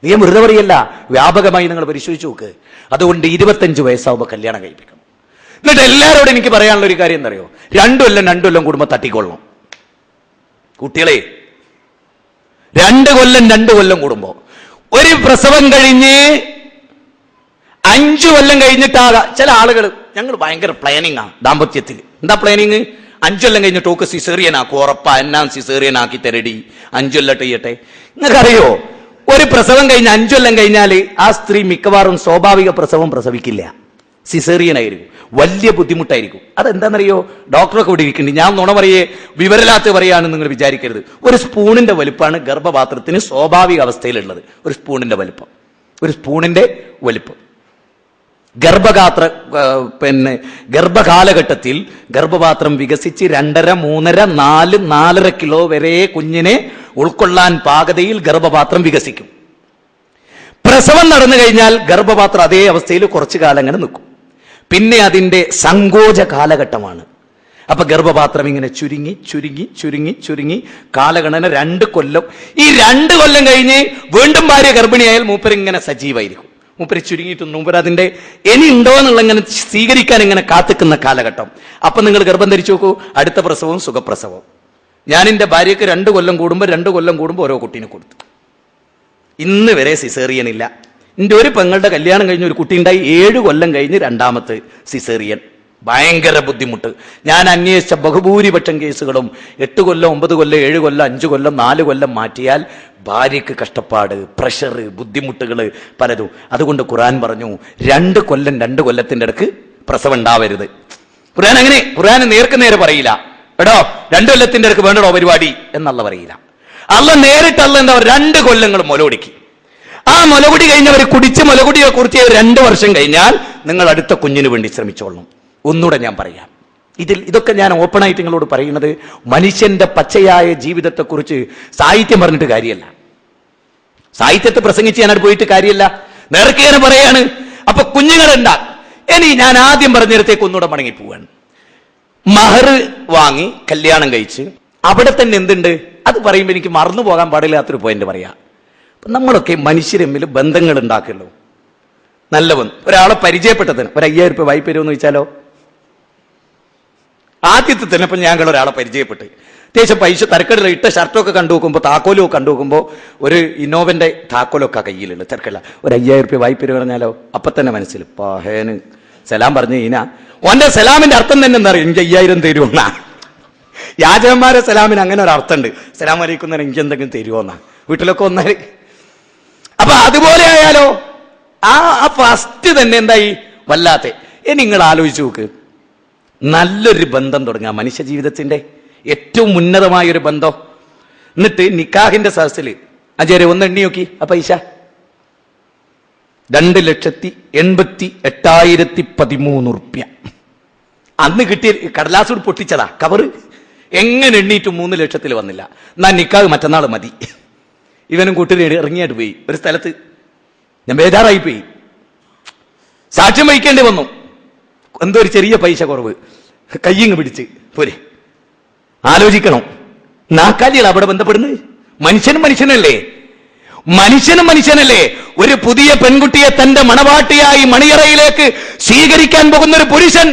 നീ വെറുതെ പറയല്ല, വ്യാപകമായി നിങ്ങൾ പരിശോധിച്ചു നോക്ക്. അതുകൊണ്ട് 25 വയസ്സാവുമ്പോൾ കല്യാണം കഴിപ്പിക്കണം. എന്നിട്ട് എല്ലാവരോടും എനിക്ക് പറയാനുള്ള ഒരു കാര്യം എന്തറിയോ? 2 കൊല്ലം കൂടുമ്പോ തട്ടിക്കൊള്ളണം കുട്ടികളെ. 2 കൊല്ലം കൂടുമ്പോ. ഒരു പ്രസവം കഴിഞ്ഞ് 5 കൊല്ലം കഴിഞ്ഞിട്ടാകാം ചില ആളുകൾ. ഞങ്ങൾ ഭയങ്കര പ്ലാനിങ് ആ ദാമ്പത്യത്തിൽ. എന്താ പ്ലാനിങ്? 5 കൊല്ലം കഴിഞ്ഞിട്ട് ഓക്ക് സിസേറിയനാക്കും, ഉറപ്പാ എന്നാ സിസേറിയനാക്കി തരടി, 5 കൊല്ലം ചെയ്യട്ടെ. നിങ്ങൾക്കറിയോ, ഒരു പ്രസവം കഴിഞ്ഞ് 5 കൊല്ലം കഴിഞ്ഞാല് ആ സ്ത്രീ മിക്കവാറും സ്വാഭാവിക പ്രസവം പ്രസവിക്കില്ല, സിസേറിയനായിരിക്കും. വലിയ ബുദ്ധിമുട്ടായിരിക്കും. അതെന്താണെന്നറിയോ? ഡോക്ടറൊക്കെ ഇവിടെ ഇരിക്കുന്നുണ്ട്, ഞാൻ നുണ പറയേ വിവരമില്ലാത്ത പറയാണെന്ന് നിങ്ങൾ വിചാരിക്കരുത്. ഒരു സ്പൂണിന്റെ വലുപ്പമാണ് ഗർഭപാത്രത്തിന് സ്വാഭാവിക അവസ്ഥയിലുള്ളത്. ഒരു സ്പൂണിന്റെ വലുപ്പം. ഗർഭകാലഘട്ടത്തിൽ ഗർഭപാത്രം വികസിച്ച് 2.5, 3.5, 4, 4.5 കിലോ വരെ കുഞ്ഞിനെ ഉൾക്കൊള്ളാൻ പാകതയിൽ ഗർഭപാത്രം വികസിക്കും. പ്രസവം നടന്നു കഴിഞ്ഞാൽ ഗർഭപാത്രം അതേ അവസ്ഥയിൽ കുറച്ചു കാലം അങ്ങനെ നിൽക്കും. പിന്നെ അതിന്റെ സങ്കോച കാലഘട്ടമാണ്. അപ്പൊ ഗർഭപാത്രം ഇങ്ങനെ ചുരുങ്ങി ചുരുങ്ങി ചുരുങ്ങി ചുരുങ്ങി കാലഗണന 2 കൊല്ലം. ഈ 2 കൊല്ലം കഴിഞ്ഞ് വീണ്ടും ഭാര്യ ഗർഭിണിയായാൽ മൂപ്പര് ഇങ്ങനെ സജീവായിരിക്കും. മൂപ്പര് ചുരുങ്ങിയിട്ടൊന്നും മൂപ്പര് അതിന്റെ ഇനി ഉണ്ടോ എന്നുള്ള ഇങ്ങനെ സ്വീകരിക്കാൻ ഇങ്ങനെ കാത്തിക്കുന്ന കാലഘട്ടം. അപ്പൊ നിങ്ങൾ ഗർഭം ധരിച്ചു നോക്കൂ, അടുത്ത പ്രസവവും സുഖപ്രസവവും. ഞാൻ എന്റെ ഭാര്യക്ക് 2 കൊല്ലം കൂടുമ്പോൾ 2 കൊല്ലം കൂടുമ്പോൾ ഓരോ കുട്ടീനെ കൊടുത്തു. ഇന്ന് വരെ സിസേറിയൻ ഇല്ല. എന്റെ ഒരു പെങ്ങളുടെ കല്യാണം കഴിഞ്ഞ് ഒരു കുട്ടി ഉണ്ടായി, 7 കൊല്ലം കഴിഞ്ഞ് 2ാമത്തെ സിസേറിയൻ. ഭയങ്കര ബുദ്ധിമുട്ട്. ഞാൻ അന്വേഷിച്ച ബഹുഭൂരിപക്ഷം കേസുകളും 8 കൊല്ലം 9 കൊല്ലം 7 കൊല്ലം 5 കൊല്ലം 4 കൊല്ലം മാറ്റിയാൽ ഭാര്യക്ക് കഷ്ടപ്പാട്, പ്രഷർ, ബുദ്ധിമുട്ടുകൾ പലതും. അതുകൊണ്ട് ഖുർആൻ പറഞ്ഞു 2 കൊല്ലം 2 കൊല്ലത്തിന്റെ ഇടക്ക് പ്രസവം ഉണ്ടാവരുത്. ഖുർആൻ അങ്ങനെ, ഖുർആൻ നേർക്ക് നേരെ പറയില്ല എടോ 2 കൊല്ലത്തിന്റെ ഇടക്ക് വേണ്ടടോ പരിപാടി എന്നല്ല പറയില്ല. അല്ല നേരിട്ട് അല്ല എന്താ 2 കൊല്ലങ്ങൾ മുലകുടിക്ക്. ആ മുലകുടി കഴിഞ്ഞവർ കുടിച്ച് മുലകുടിയെ കുറിച്ച് 2 വർഷം കഴിഞ്ഞാൽ നിങ്ങൾ അടുത്ത കുഞ്ഞിന് വേണ്ടി ശ്രമിച്ചോളണം. ഒന്നുകൂടെ ഞാൻ പറയാം, ഇതൊക്കെ ഞാൻ ഓപ്പണായിട്ട് നിങ്ങളോട് പറയുന്നത് മനുഷ്യന്റെ പച്ചയായ ജീവിതത്തെക്കുറിച്ച് സാഹിത്യം പറഞ്ഞിട്ട് കാര്യമല്ല. സാഹിത്യത്തെ പ്രസംഗിച്ച് ഞാനത് പോയിട്ട് കാര്യമല്ല, നേർക്കേനെ പറയാണ്. അപ്പൊ കുഞ്ഞുങ്ങളുണ്ടാ. ഇനി ഞാൻ ആദ്യം പറഞ്ഞിടത്തേക്ക് ഒന്നുകൂടെ മടങ്ങി പോവാണ്. മഹർ വാങ്ങി കല്യാണം കഴിച്ച് അവിടെ തന്നെ എന്തുണ്ട് അത് പറയുമ്പോൾ എനിക്ക് മറന്നു പോകാൻ പാടില്ലാത്തൊരു പോയിന്റ് പറയാം. നമ്മളൊക്കെ മനുഷ്യർ തമ്മിൽ ബന്ധങ്ങൾ ഉണ്ടാക്കുള്ളൂ. നല്ല ബന്ധം. ഒരാളെ പരിചയപ്പെട്ടതിന് ഒരു 5000 രൂപ വായ്പ തരുമെന്ന് ചോദിച്ചാലോ? ആദ്യത്തെ തന്നെ ഇപ്പൊ ഞങ്ങൾ ഒരാളെ പരിചയപ്പെട്ട് അത്യാവശ്യം പൈസ തരക്കടില്ല, ഇട്ട ഷർട്ടൊക്കെ കണ്ടു നോക്കുമ്പോൾ താക്കോലൊക്കെ കണ്ടു നോക്കുമ്പോൾ ഒരു ഇന്നോവന്റെ താക്കോലൊക്കെ കയ്യിലുണ്ട്, തിരക്കല്ല. ഒരു 5000 രൂപ വായ്പ പറഞ്ഞാലോ? അപ്പൊ തന്നെ മനസ്സിൽ പഹേന് സലാം പറഞ്ഞു കഴിഞ്ഞാൽ ഓന്റെ സലാമിന്റെ അർത്ഥം തന്നെ എന്താ അറിയാം? എനിക്ക് 5000 തരുമെന്നാ. യാചകന്മാരെ സലാമിന് അങ്ങനെ ഒരു അർത്ഥമുണ്ട്. സലാം അലൈക്കും എനിക്ക് എന്തെങ്കിലും തരുമോന്നാ വീട്ടിലൊക്കെ വന്നാൽ. അപ്പൊ അതുപോലെ ആയാലോ? ആ ഫസ്റ്റ് തന്നെ എന്തായി വല്ലാത്ത. നിങ്ങൾ ആലോചിച്ച് നോക്ക്, നല്ലൊരു ബന്ധം തുടങ്ങുക, മനുഷ്യ ജീവിതത്തിന്റെ ഏറ്റവും ഉന്നതമായൊരു ബന്ധം. എന്നിട്ട് നിക്കാഹിന്റെ സദസ്സിൽ അജയരെ ഒന്ന് എണ്ണി നോക്കി ആ പൈസ 2,88,813 റുപ്യ. അന്ന് കിട്ടിയ കടലാസോട് പൊട്ടിച്ചതാ കവറ്. എങ്ങനെ എണ്ണീറ്റ് 3 ലക്ഷത്തിൽ വന്നില്ല. എന്നാ നിക്കാഹ് മറ്റന്നാൾ മതി. ഇവനും കൂട്ടി ഇറങ്ങിയായിട്ട് പോയി ഒരു സ്ഥലത്ത്. ഞാൻ ബേജാറായി പോയി. സാക്ഷ്യം വഹിക്കേണ്ടി വന്നു. എന്തോ ഒരു ചെറിയ പൈസ കുറവ്, കയ്യിങ് പിടിച്ച് പോരെ. ആലോചിക്കണം, നാക്കാലികൾ അവിടെ ബന്ധപ്പെടുന്നത്. മനുഷ്യനും മനുഷ്യനല്ലേ, മനുഷ്യനും മനുഷ്യനല്ലേ. ഒരു പുതിയ പെൺകുട്ടിയെ തന്റെ മണവാട്ടിയായി മണിയറയിലേക്ക് സ്വീകരിക്കാൻ പോകുന്ന ഒരു പുരുഷൻ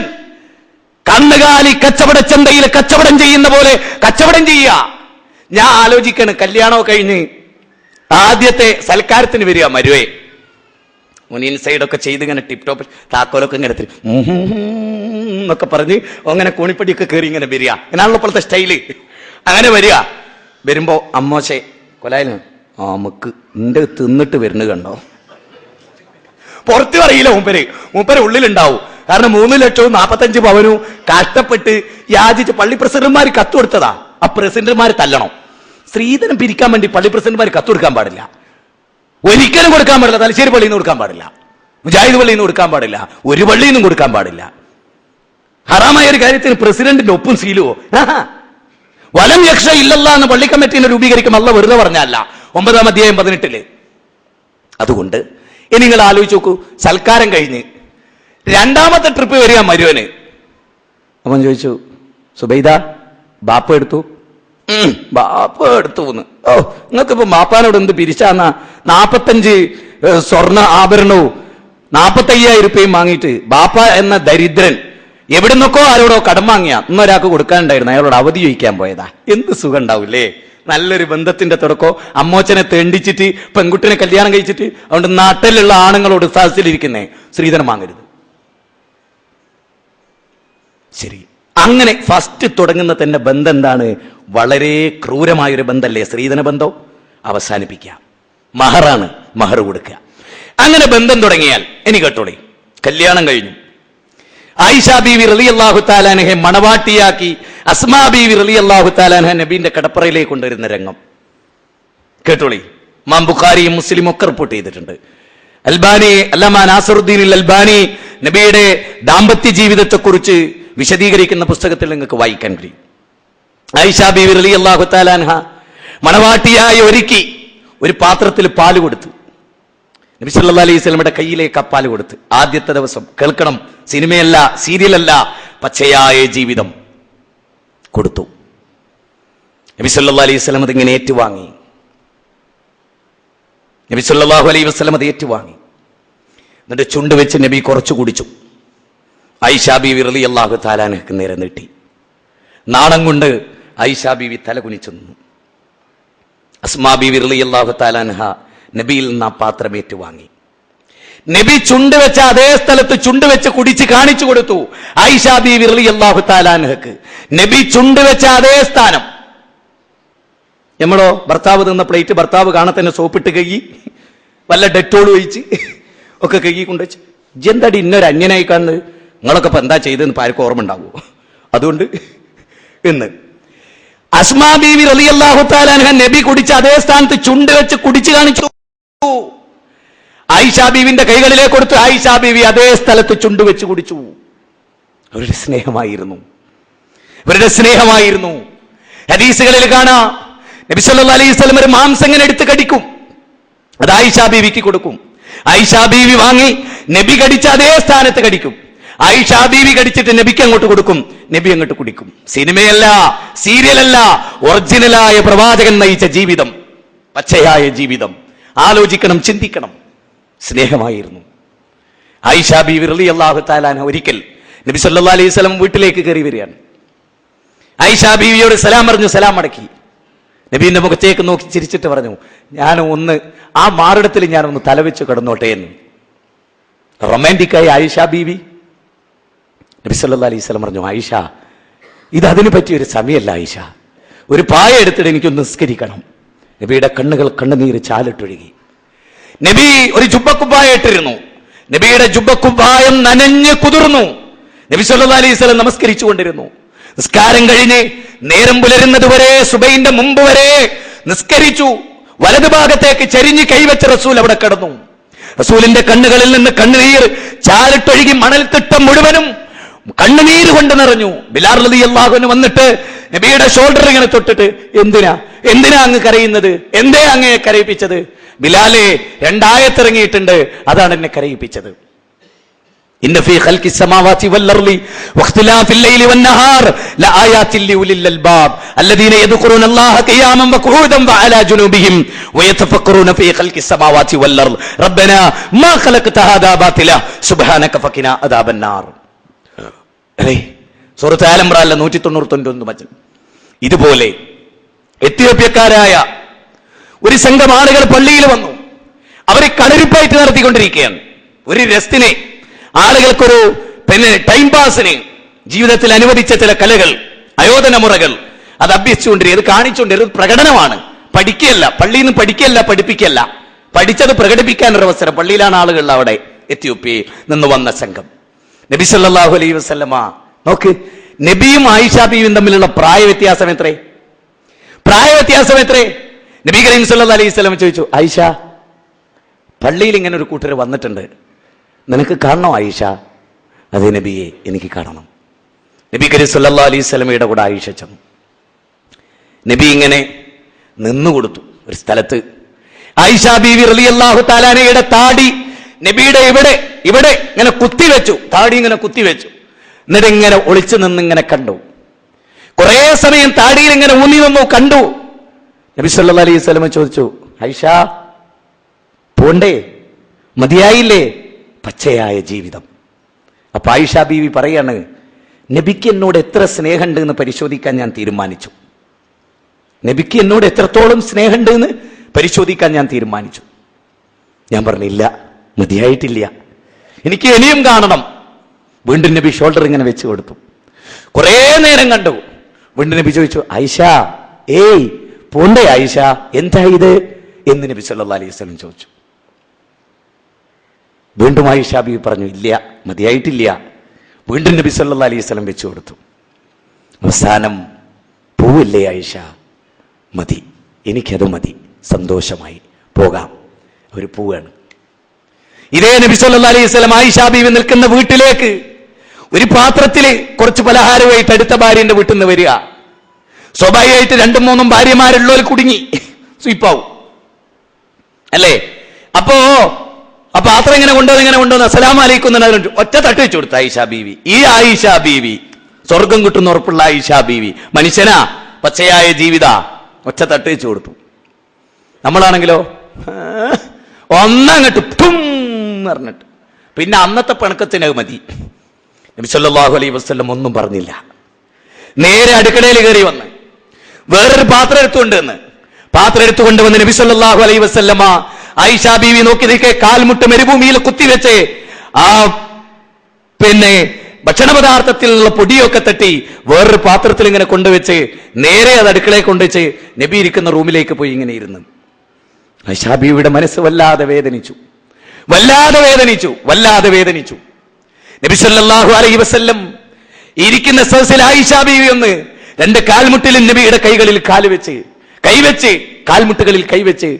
കന്നുകാലി കച്ചവടച്ചന്തയിൽ കച്ചവടം ചെയ്യുന്ന പോലെ കച്ചവടം ചെയ്യുക. ഞാൻ ആലോചിക്കണം, കല്യാണമോ കഴിഞ്ഞ് ആദ്യത്തെ സൽക്കാരത്തിന് വരിക മരുവേ ഇൻസൈഡൊക്കെ ചെയ്ത് ഇങ്ങനെ ടിപ് ടോപ്പ് താക്കോലൊക്കെ ഇങ്ങനെ എന്നൊക്കെ പറഞ്ഞ് അങ്ങനെ കോണിപ്പടിയൊക്കെ കയറി ഇങ്ങനെ വരിക. അങ്ങനെയാണല്ലോ ഇപ്പോഴത്തെ സ്റ്റൈല്. അങ്ങനെ വരിക. വരുമ്പോ അമ്മോശെ കൊലായാലും നമുക്ക് എന്റെ തിന്നിട്ട് വരുന്നത് കണ്ടോ? പുറത്ത് പറയില്ല മൂപ്പര് ഉള്ളിലുണ്ടാവും. കാരണം 3 ലക്ഷവും 45 പവനും കഷ്ടപ്പെട്ട് യാചിച്ച് പള്ളി പ്രസിഡന്റുമാർ കത്ത് കൊടുത്തതാ. ആ പ്രസിഡന്റുമാർ തല്ലണം. സ്ത്രീധനം പിരിക്കാൻ വേണ്ടി പള്ളി പ്രസിഡന്റുമാർ കത്ത് കൊടുക്കാൻ പാടില്ല, ഒരിക്കലും കൊടുക്കാൻ പാടില്ല. തലശ്ശേരി പള്ളിയിൽ നിന്ന് കൊടുക്കാൻ പാടില്ല, മുജാഹിദ് പള്ളിയിൽ നിന്ന് കൊടുക്കാൻ പാടില്ല, ഒരു പള്ളിയിൽ നിന്നും കൊടുക്കാൻ പാടില്ല. ഹറാമായ ഒരു കാര്യത്തിന് പ്രസിഡന്റിന്റെ ഒപ്പും സീലുവോ? വലം യക്ഷ ഇല്ലല്ല എന്ന് പള്ളി കമ്മിറ്റിനെ രൂപീകരിക്കും അല്ല വെറുതെ പറഞ്ഞല്ല. 9-ാം അധ്യായം 18. അതുകൊണ്ട് ഇനി നിങ്ങൾ ആലോചിച്ച് നോക്കൂ, സൽക്കാരം കഴിഞ്ഞ് 2ാമത്തെ ട്രിപ്പ് വരിക മരുവന്. അവൻ ചോദിച്ചു, സുബൈദ ബാപ്പ എടുത്തു? ബാപ്പ എടുത്തു. ഓ, നിങ്ങൾക്കിപ്പോ ബാപ്പാനോട് എന്ത് പിരിച്ചാന്നാ? 45 സ്വർണ്ണ ആഭരണവും 45,000 രൂപയും വാങ്ങിയിട്ട് ബാപ്പ എന്ന ദരിദ്രൻ എവിടുന്നൊക്കെ ആരോടോ കടം വാങ്ങിയ ഇന്നൊരാൾക്ക് കൊടുക്കാനുണ്ടായിരുന്നു, അയാളോട് അവധി ചോദിക്കാൻ പോയതാ. എന്ത് സുഖം ഉണ്ടാവൂലേ? നല്ലൊരു ബന്ധത്തിന്റെ തുടക്കോ. അമ്മോച്ചനെ തെണ്ടിച്ചിട്ട് പെൺകുട്ടിനെ കല്യാണം കഴിച്ചിട്ട് അതുകൊണ്ട് നാട്ടിലുള്ള ആണുങ്ങളോട് സാഹസിലിരിക്കുന്നേ സ്ത്രീധനം വാങ്ങരുത്. ശരി, അങ്ങനെ ഫസ്റ്റ് തുടങ്ങുന്ന തന്നെ ബന്ധം എന്താണ്? വളരെ ക്രൂരമായൊരു ബന്ധമല്ലേ സ്ത്രീധന ബന്ധം? അവസാനിപ്പിക്കുക. മഹറാണ്, മഹർ കൊടുക്കുക. അങ്ങനെ ബന്ധം തുടങ്ങിയാൽ ഇനി കേട്ടോളി, കല്യാണം കഴിഞ്ഞു. ആയിഷ ബീവി റളിയല്ലാഹു തആല അൻഹയെ മണവാട്ടിയാക്കി അസ്മാ ബീവി റളിയല്ലാഹു തആല അൻഹ നബിയുടെ കടപ്പറയിലേക്ക് കൊണ്ടുവരുന്ന രംഗം കേട്ടോളി. ഇമാം ബുഖാരിയും മുസ്ലിം ഒക്കെ റിപ്പോർട്ട് ചെയ്തിട്ടുണ്ട്. അൽബാനി അല്ലാമ നാസറുദ്ദീൻ അൽബാനി നബിയുടെ ദാമ്പത്യ ജീവിതത്തെക്കുറിച്ച് വിശദീകരിക്കുന്ന പുസ്തകത്തിൽ നിങ്ങൾക്ക് വായിക്കാൻ കഴിയും. ആയിഷ ബീവി റളിയല്ലാഹു തആല അൻഹ മണവാട്ടിയായി ഒരുക്കി ഒരു പാത്രത്തിൽ പാല് കൊടുത്തു. നബി സല്ലല്ലാഹു അലൈഹി വസല്ലമയുടെ കയ്യിലേക്ക് ആ പാല് കൊടുത്ത് ആദ്യത്തെ ദിവസം കേൾക്കണം, സിനിമയല്ല, സീരിയലല്ല, പച്ചയായ ജീവിതം. കൊടുത്തു. നബി സല്ലല്ലാഹു അലൈഹി വസല്ലം അതിങ്ങനെ ഏറ്റുവാങ്ങി. നബി സല്ലല്ലാഹു അലൈഹി വസല്ലം അത് ഏറ്റുവാങ്ങി. എന്നിട്ട് ചുണ്ട് വെച്ച് നബി കുറച്ചു കുടിച്ചു. ആയിഷാ ബീവി റളിയല്ലാഹു തആല അൻഹയ്ക്ക് നേരെ നീട്ടി. നാണം കൊണ്ട് ആയിഷാ ബീവി തല കുനിച്ചു നിന്നു. അസ്മാ ബീവി റളിയല്ലാഹു തആല അൻഹ നബിയിൽ നിന്ന് ആ പാത്രം ഏറ്റുവാങ്ങി. നബി ചുണ്ട് വെച്ച അതേ സ്ഥലത്ത് ചുണ്ട് വെച്ച് കുടിച്ച് കാണിച്ചു കൊടുത്തു ആയിഷാ ബീവി റളിയല്ലാഹു തആല അൻഹയ്ക്ക്. നബി ചുണ്ട് വെച്ച അതേ സ്ഥാനം. നമ്മളോ ഭർത്താവ് തിന്ന പ്ലേറ്റ് ഭർത്താവ് കാണാൻ തന്നെ സോപ്പിട്ട് കഴുകി വല്ല ഡെറ്റോൾ ഒഴിച്ച് ഒക്കെ കഴുകി കൊണ്ടുവച്ച് എന്താടി ഇന്നൊരു അന്യനായി കാണുന്നത്, നിങ്ങളൊക്കെ ഇപ്പൊ എന്താ ചെയ്തെന്ന് ആർക്കും ഓർമ്മ ഉണ്ടാവുമോ? അതുകൊണ്ട് എന്ന് അസ്മാ ബീവി റളിയല്ലാഹു തആല അൻഹ നബി കുടിച്ച അതേ സ്ഥാനത്ത് ചുണ്ട് വെച്ച് കുടിച്ചു കാണിച്ചു. ആയിഷാ ബീവിന്റെ കൈകളിലേക്ക് കൊടുത്തു. ആയിഷാ ബീവി അതേ സ്ഥലത്ത് ചുണ്ട് വെച്ച് കുടിച്ചു. അവരുടെ സ്നേഹമായിരുന്നു, അവരുടെ സ്നേഹമായിരുന്നു. ഹദീസുകളിൽ കാണാം നബി സല്ലല്ലാഹു അലൈഹി വസല്ലം ഒരു മാംസം ഇങ്ങനെ എടുത്ത് കടിക്കും, അത് ആയിഷാ ബീവിക്ക് കൊടുക്കും. ആയിഷാ ബീവി വാങ്ങി നബി കടിച്ച അതേ സ്ഥാനത്ത് കടിക്കും. ആയിഷാ ബീവി കടിച്ചിട്ട് നബിക്ക് അങ്ങോട്ട് കൊടുക്കും, നബി അങ്ങോട്ട് കുടിക്കും. സിനിമയല്ല, സീരിയലല്ല, ഒറിജിനലായ പ്രവാചകൻ നയിച്ച ജീവിതം, പച്ചയായ ജീവിതം. ആലോചിക്കണം, ചിന്തിക്കണം. സ്നേഹമായിരുന്നു. ആയിഷാ ബീവി റളിയല്ലാഹു തആല അൻഹ ഒരിക്കൽ നബി സല്ലല്ലാഹു അലൈഹി വസല്ലം വീട്ടിലേക്ക് കയറി വരികയാണ്. ആയിഷാ ബീവിയോട് സലാം പറഞ്ഞു, സലാം മടക്കി. നബീന്റെ മുഖത്തേക്ക് നോക്കി ചിരിച്ചിട്ട് പറഞ്ഞു, ഞാൻ ഒന്ന് ആ മാറിടത്തിൽ ഞാനൊന്ന് തലവെച്ച് കിടന്നോട്ടെ എന്ന്. റൊമാൻറ്റിക്കായി ആയിഷാ ബീവി. നബി സല്ലല്ലാഹു അലൈഹി വസല്ലം പറഞ്ഞു, ആയിഷ ഇത് അതിനു പറ്റിയൊരു സമയമല്ല ആയിഷ, ഒരു പായ എടുത്തിട്ട് എനിക്കൊന്ന് നിസ്കരിക്കണം. നബിയുടെ കണ്ണുകൾ കണ്ണുനീര് ചാലിട്ടൊഴുകി. നബി ഒരു ജുബ്ബക്കുപ്പായ ഇട്ടിരുന്നു. നബിയുടെ ജുബ്ബക്കുപ്പായം നനഞ്ഞ് കുതിർന്നു. നബി സല്ലല്ലാഹു അലൈഹി വസല്ലം നമസ്കരിച്ചു കൊണ്ടിരുന്നു. നിസ്കാരം കഴിഞ്ഞ് നേരം പുലരുന്നത് വരെ, സുബൈന്റെ മുമ്പ് വരെ നിസ്കരിച്ചു. വലതുഭാഗത്തേക്ക് ചരിഞ്ഞ് കൈവച്ച റസൂൽ അവിടെ കിടന്നു. റസൂലിന്റെ കണ്ണുകളിൽ നിന്ന് കണ്ണുനീർ ചാലിട്ടൊഴുകി മണൽത്തിട്ടം മുഴുവനും കണ്ണുനീര് കൊണ്ട് നിറഞ്ഞു. ബിലാൽ റളിയല്ലാഹു അൻഹു വന്നിട്ട് നബിയുടെ ഷോൾഡർ ഇങ്ങനെ തൊട്ടിട്ട്, എന്തിനാ അങ്ങ് കരയുന്നത്, എന്തേ അങ്ങയെ കരയിപ്പിച്ചത്? ബിലാലെ, രണ്ടായത്തിറങ്ങിയിട്ടുണ്ട്, അതാണ് എന്നെ കരയിപ്പിച്ചത്. ഇന്ന ഫീ ഖൽഖി സ്സമാവാതി വൽ അർളി വഖ്തിലാഫിൽ ലൈലി വൻ നഹാർ ലആയാതിൻ ലിഉലിൽ അൽബാബ് അല്ലദീന യദ്കുറൂന അല്ലാഹ ഖിയാമൻ വഖുഊദൻ വഅലാ ജുനൂബിഹിം വയതഫക്കറൂന ഫീ ഖൽഖി സ്സമാവാതി വൽ അർള് റബ്ബനാ മാ ഖലഖത ഹാദാ ബാതില സുബ്ഹാനക ഫഖിനാ അദാബൻ നാർ. സൂറത്ത് ആൽ ഇംറാനിലെ 199 വചനം. ഇതുപോലെ എത്യോപ്യക്കാരായ ഒരു സംഘം ആളുകൾ പള്ളിയിൽ വന്നു. അവരെ കളരിപ്പയറ്റ് നടത്തിക്കൊണ്ടിരിക്കുകയാണ്. ഒരു രസത്തിനെ, ആളുകൾക്കൊരു ടൈം പാസിന് ജീവിതത്തിൽ അനുവദിച്ച ചില കലകൾ, ആയോധന മുറകൾ, അത് അഭ്യസിച്ചുകൊണ്ടിരിക്കുക, അത് കാണിച്ചുകൊണ്ടിരിക്കുക. പ്രകടനമാണ്, പഠിക്കുകയല്ല. പള്ളിയിൽ നിന്ന് പഠിക്കുകയല്ല, പഠിപ്പിക്കല്ല, പഠിച്ചത് പ്രകടിപ്പിക്കാനൊരു അവസരം. പള്ളിയിലാണ് ആളുകൾ. അവിടെ എത്യോപ്യയിൽ നിന്ന് വന്ന സംഘം. നബി സല്ലല്ലാഹു അലൈഹി വസല്ലമ നോക്ക്, നബിയും ആയിഷാ ബീവിയും തമ്മിലുള്ള പ്രായ വ്യത്യാസം എത്രേ? നബി കരീം സല്ലല്ലാഹു അലൈഹി വസല്ലം ചോദിച്ചു, ആയിഷ, പള്ളിയിൽ ഇങ്ങനെ ഒരു കൂട്ടർ വന്നിട്ടുണ്ട്, നിനക്ക് കാണണോ ആയിഷ? അതേ നബിയെ, എനിക്ക് കാണണം. നബി കരീം സല്ലല്ലാഹു അലൈഹി വസല്ലമയുടെ കൂടെ ആയിഷ ചെന്നു. നബി ഇങ്ങനെ നിന്നുകൊടുത്തു ഒരു സ്ഥലത്ത്. ആയിഷാ ബീവി റളിയല്ലാഹു തആല അൻഹയുടെ താടി നബിയുടെ ഇവിടെ ഇങ്ങനെ കുത്തിവെച്ചു. താടി ഇങ്ങനെ കുത്തിവെച്ചു. എന്നിട്ട് ഇങ്ങനെ ഒളിച്ചു നിന്നിങ്ങനെ കണ്ടു. കുറെ സമയം താടിയിൽ ഇങ്ങനെ ഊന്നി നിന്നു, കണ്ടു. നബി സല്ലല്ലാഹു അലൈഹി വസല്ലം ചോദിച്ചു, ആയിഷ, പോണ്ടേ? മതിയായില്ലേ? പച്ചയായ ജീവിതം. അപ്പൊ ആയിഷാ ബീവി പറയാണ്, നബിക്ക് എന്നോട് എത്ര സ്നേഹമുണ്ട് എന്ന് പരിശോധിക്കാൻ ഞാൻ തീരുമാനിച്ചു. നബിക്ക് എന്നോട് എത്രത്തോളം സ്നേഹമുണ്ട് എന്ന് പരിശോധിക്കാൻ ഞാൻ തീരുമാനിച്ചു. ഞാൻ പറഞ്ഞില്ല, മതിയായിട്ടില്ല, എനിക്ക് ഇനിയും കാണണം. വീണ്ടും നബി ഷോൾഡർ ഇങ്ങനെ വെച്ച് കൊടുത്തു. കുറെ നേരം കണ്ടു. വീണ്ടും നബി ചോദിച്ചു, ആയിഷ, ഏയ് പോണ്ടേ ആയിഷ, എന്താ ഇത് എന്ന് നബി സല്ലല്ലാഹു അലൈഹി വസല്ലം ചോദിച്ചു. വീണ്ടും ആയിഷാ ബീവി പറഞ്ഞു, ഇല്ല, മതിയായിട്ടില്ല. വീണ്ടും നബി സല്ലല്ലാഹു അലൈഹി വസല്ലം വെച്ചു കൊടുത്തു. അവസാനം, പൂവില്ലേ ആയിഷ? മതി, എനിക്കത് മതി, സന്തോഷമായി, പോകാം. ഒരു പൂവാണ്. ഇതേ നബി സല്ലല്ലാഹു അലൈഹി വസല്ലം ആയിഷാ ബീവി നിൽക്കുന്ന വീട്ടിലേക്ക് ഒരു പാത്രത്തില് കുറച്ച് പലഹാരമായിട്ട് അടുത്ത ഭാര്യന്റെ വീട്ടിൽ നിന്ന് വരിക. സ്വാഭാവികമായിട്ട് 2-3 ഭാര്യമാരുള്ളവർ കുടുങ്ങി സ്വീപ്പാവും അല്ലേ? അപ്പോ ആ പാത്രം ഇങ്ങനെ കൊണ്ടുവന്ന് അസ്സലാമു അലൈക്കും ഒറ്റ തട്ട് വെച്ചു കൊടുത്തു ആയിഷാ ബീവി. ഈ ആയിഷാ ബീവി സ്വർഗം കിട്ടുന്ന ഉറപ്പുള്ള ആയിഷ ബീവി. മനുഷ്യനാ, പച്ചയായ ജീവിത, ഒറ്റ തട്ട് വെച്ച് കൊടുത്തു. നമ്മളാണെങ്കിലോ ഒന്നങ്ങട്ട് ഠും പറഞ്ഞിട്ട് പിന്നെ അന്നത്തെ പിണക്കത്തിന് മതി. നബി സല്ലല്ലാഹു അലൈഹി വസല്ലം ഒന്നും പറഞ്ഞില്ല. നേരെ അടുക്കളയിൽ കയറി വന്ന് വേറൊരു പാത്രം എടുത്തുകൊണ്ടുവന്ന് വന്ന് നബി സല്ലല്ലാഹു അലൈഹി വസല്ലമ ആയിഷ ബീവി നോക്കി നിൽക്കെ കാൽമുട്ട് മരുഭൂമിയിൽ കുത്തിവെച്ച് ആ ഭക്ഷണ പദാർത്ഥത്തിലുള്ള പൊടിയൊക്കെ തട്ടി വേറൊരു പാത്രത്തിൽ ഇങ്ങനെ കൊണ്ടുവച്ച് നേരെ അത് അടുക്കളയിൽ കൊണ്ടുവച്ച് നബി ഇരിക്കുന്ന റൂമിലേക്ക് പോയി ഇങ്ങനെ ഇരുന്ന്. ആയിഷ ബീവിയുടെ മനസ്സ് വല്ലാതെ വേദനിച്ചു. നബി സല്ലല്ലാഹു അലൈഹി വസല്ലം ഇരിക്കുന്ന സദസ്സിൽ ആയിഷ ബീവി ഒന്ന് രണ്ട് കാൽമുട്ടിലും നബിയുടെ കൈകളിൽ കാൽമുട്ടുകളിൽ കൈവച്ച്